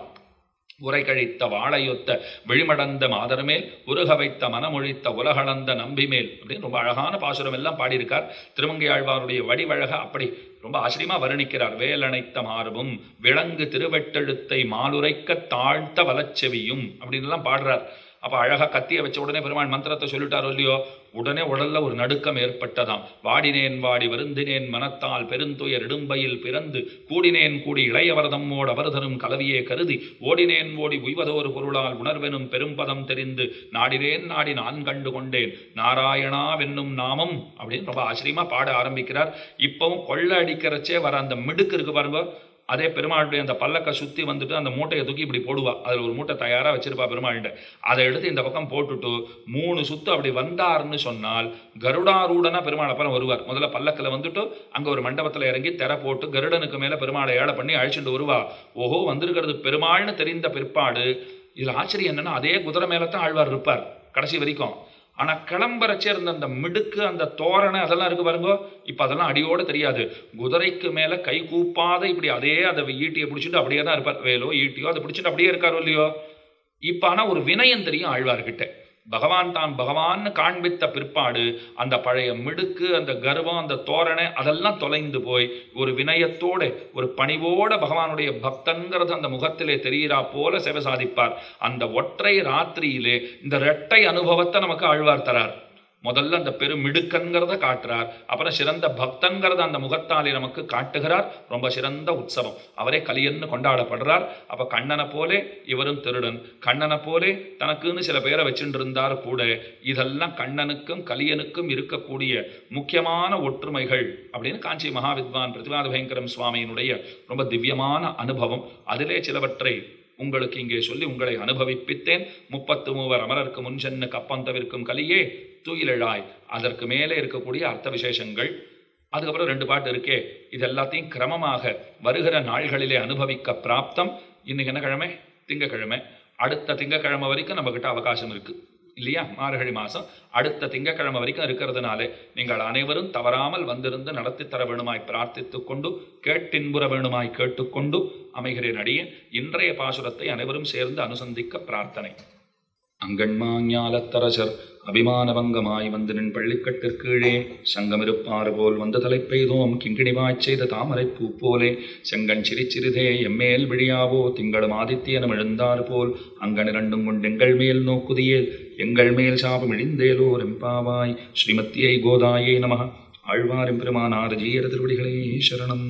உரை கழித்த வாழையொத்த விழிமடந்த மாதர்மேல் உருக வைத்த மனமொழித்த உலகளந்த நம்பிமேல் அப்படின்னு ரொம்ப அழகான பாசுரம் எல்லாம் பாடியிருக்கார். திருமங்கை ஆழ்வாருடைய வடிவழக அப்படி ரொம்ப ஆச்சரியமா வர்ணிக்கிறார். வேலணைத்த மார்பும் விலங்கு திருவெட்டெழுத்தை மாலுரைக்க தாழ்த்த வலச்செவியும் அப்படின்னு எல்லாம் பாடுறார். அப்ப அழகா கத்திய வச்ச உடனே பெருமாள் மந்திரத்தை சொல்லிட்டாரோ இல்லையோ, உடனே உடல்ல ஒரு நடுக்கம் ஏற்பட்டதாம். வாடினேன் வாடி வருந்தினேன் மனத்தால் பெருந்துயர் இடும்பையில் பிறந்து கூடினேன் கூடி இளையவரதம்மோடு அவர்தரும் கலவியே கருதி ஓடினேன் ஓடி உய்வதோரு பொருளால் உணர்வெனும் பெரும்பதம் தெரிந்து நாடினேன் நாடி நான் கண்டு கொண்டேன் நாராயணா வென்னும் நாமம் அப்படின்னு ரொம்ப ஆச்சரியமா பாட ஆரம்பிக்கிறார். இப்பவும் கொள்ள அடிக்கிறச்சே வர அந்த மிடுக்கு இருக்கு பாருங்க, அதே பெருமாளுடைய அந்த பல்லக்கை சுற்றி வந்துட்டு அந்த மூட்டையை தூக்கி இப்படி போடுவா. அதில் ஒரு மூட்டை தயாராக வச்சிருப்பா பெருமாள்கிட்ட. அதை எடுத்து இந்த பக்கம் போட்டுட்டு 3 சுத்து அப்படி வந்தார்னு சொன்னால் கருடாரூடனா பெருமாள் அப்புறம் வருவார். முதல்ல பல்லக்கில் வந்துட்டு அங்கே ஒரு மண்டபத்தில் இறங்கி திரை போட்டு கருடனுக்கு மேலே பெருமாளை ஏழை பண்ணி அழிச்சுட்டு வருவா. ஓஹோ, வந்திருக்கிறது பெருமாள்னு தெரிந்த பிற்பாடு இதில் ஆச்சரியம் என்னன்னா அதே குதிரை மேலே தான் ஆழ்வார் இருப்பார் கடைசி வரைக்கும். ஆனால் கிளம்புறச்சே இருந்த அந்த மிடுக்கு அந்த தோரணை அதெல்லாம் இருக்கு பாருங்க, இப்போ அதெல்லாம் அடியோடு தெரியாது. குதிரைக்கு மேலே கை கூப்பாத இப்படி அதே அதை ஈட்டியை பிடிச்சிட்டு அப்படியே தான் இருப்பார். வேலோ ஈட்டியோ அதை பிடிச்சிட்டு அப்படியே இருக்காரோ இல்லையோ. இப்போ ஆனால் ஒரு வினயம் தெரியும் ஆழ்வார்கிட்ட. பகவான் தான் பகவான்னு காண்பித்த பிற்பாடு அந்த பழைய மிடுக்கு அந்த கர்வம் அந்த தோரணை அதெல்லாம் தொலைந்து போய் ஒரு வினயத்தோடு ஒரு பணிவோட பகவானுடைய பக்தன்கிறது அந்த முகத்திலே தெரிகிறா போல சேவை சாதிப்பார். அந்த ஒற்றை ராத்திரியிலே இந்த இரட்டை அனுபவத்தை நமக்கு ஆழ்வார் தரார். முதல்ல அந்த பெருமிடுக்கன்கிறத காட்டுறார், அப்புறம் சிறந்த பக்தன்கிறத அந்த முகத்தாலே நமக்கு காட்டுகிறார். ரொம்ப சிறந்த உற்சவம். அவரே கலியன்னு கொண்டாடப்படுறார். அப்ப கண்ணனை போலே இவரும் திருடன், கண்ணனை போலே தனக்குன்னு சில பேரை வச்சுட்டு இருந்தார் கூட. இதெல்லாம் கண்ணனுக்கும் கலியனுக்கும் இருக்கக்கூடிய முக்கியமான ஒற்றுமைகள் அப்படின்னு காஞ்சி மகாவித்வான் பிரதிவாத பயங்கரம் சுவாமியினுடைய ரொம்ப திவ்யமான அனுபவம். அதிலே சிலவற்றை உங்களுக்கு இங்கே சொல்லி உங்களை அனுபவிப்பித்தேன். 33 அமரருக்கு முன்சென்னு கப்பந்தவிற்கும் கலியே தூயிலழாய். அதற்கு மேலே இருக்கக்கூடிய அர்த்த விசேஷங்கள். அதுக்கப்புறம் 2 பாட்டு இருக்கே, இது எல்லாத்தையும் கிரமமாக வருகிற நாள்களிலே அனுபவிக்க பிராப்தம். இன்னைக்கு என்ன கிழமை? திங்கக்கிழமை. அடுத்த திங்கக்கிழமை வரைக்கும் நம்மகிட்ட அவகாசம் இருக்கு இல்லையா? மார்கழி மாதம் அடுத்த திங்கக்கிழமை வரைக்கும் இருக்கிறதுனாலே நீங்கள் அனைவரும் தவறாமல் வந்திருந்து நடத்தி தர வேணுமாய் பிரார்த்தித்து கொண்டு கேட்டின்புற வேணுமாய் கேட்டுக்கொண்டு அமைகிறேன் அடியேன். இன்றைய பாசுரத்தை அனைவரும் சேர்ந்து அனுசந்திக்க பிரார்த்தனை. அங்கண்மாஞாலத்தரசர் அபிமானபங்கமாய் வந்து நின் பள்ளிக்கட்டிற்கீழே சங்கமிருப்பாறு போல் வந்து தலை பெய்தோம் கிங்கிணிவாய்ச் செய்த தாமரை பூ போலே செங்கண் சிரிச்சிறிதே எம்மேல் விழியாவோ திங்களும் ஆதித்யனும் எழுந்தாறு போல் அங்கன் 2 கொண்டெங்கள் மேல் நோக்குதியேல் எங்கள் மேல் சாபம் இழிந்தேலோ ரெம்பாவாய். ஸ்ரீமத்தியை கோதாயே நமः. ஆழ்வார் எம்பெருமானார் ஜீயர் திருவடிகளே சரணம்.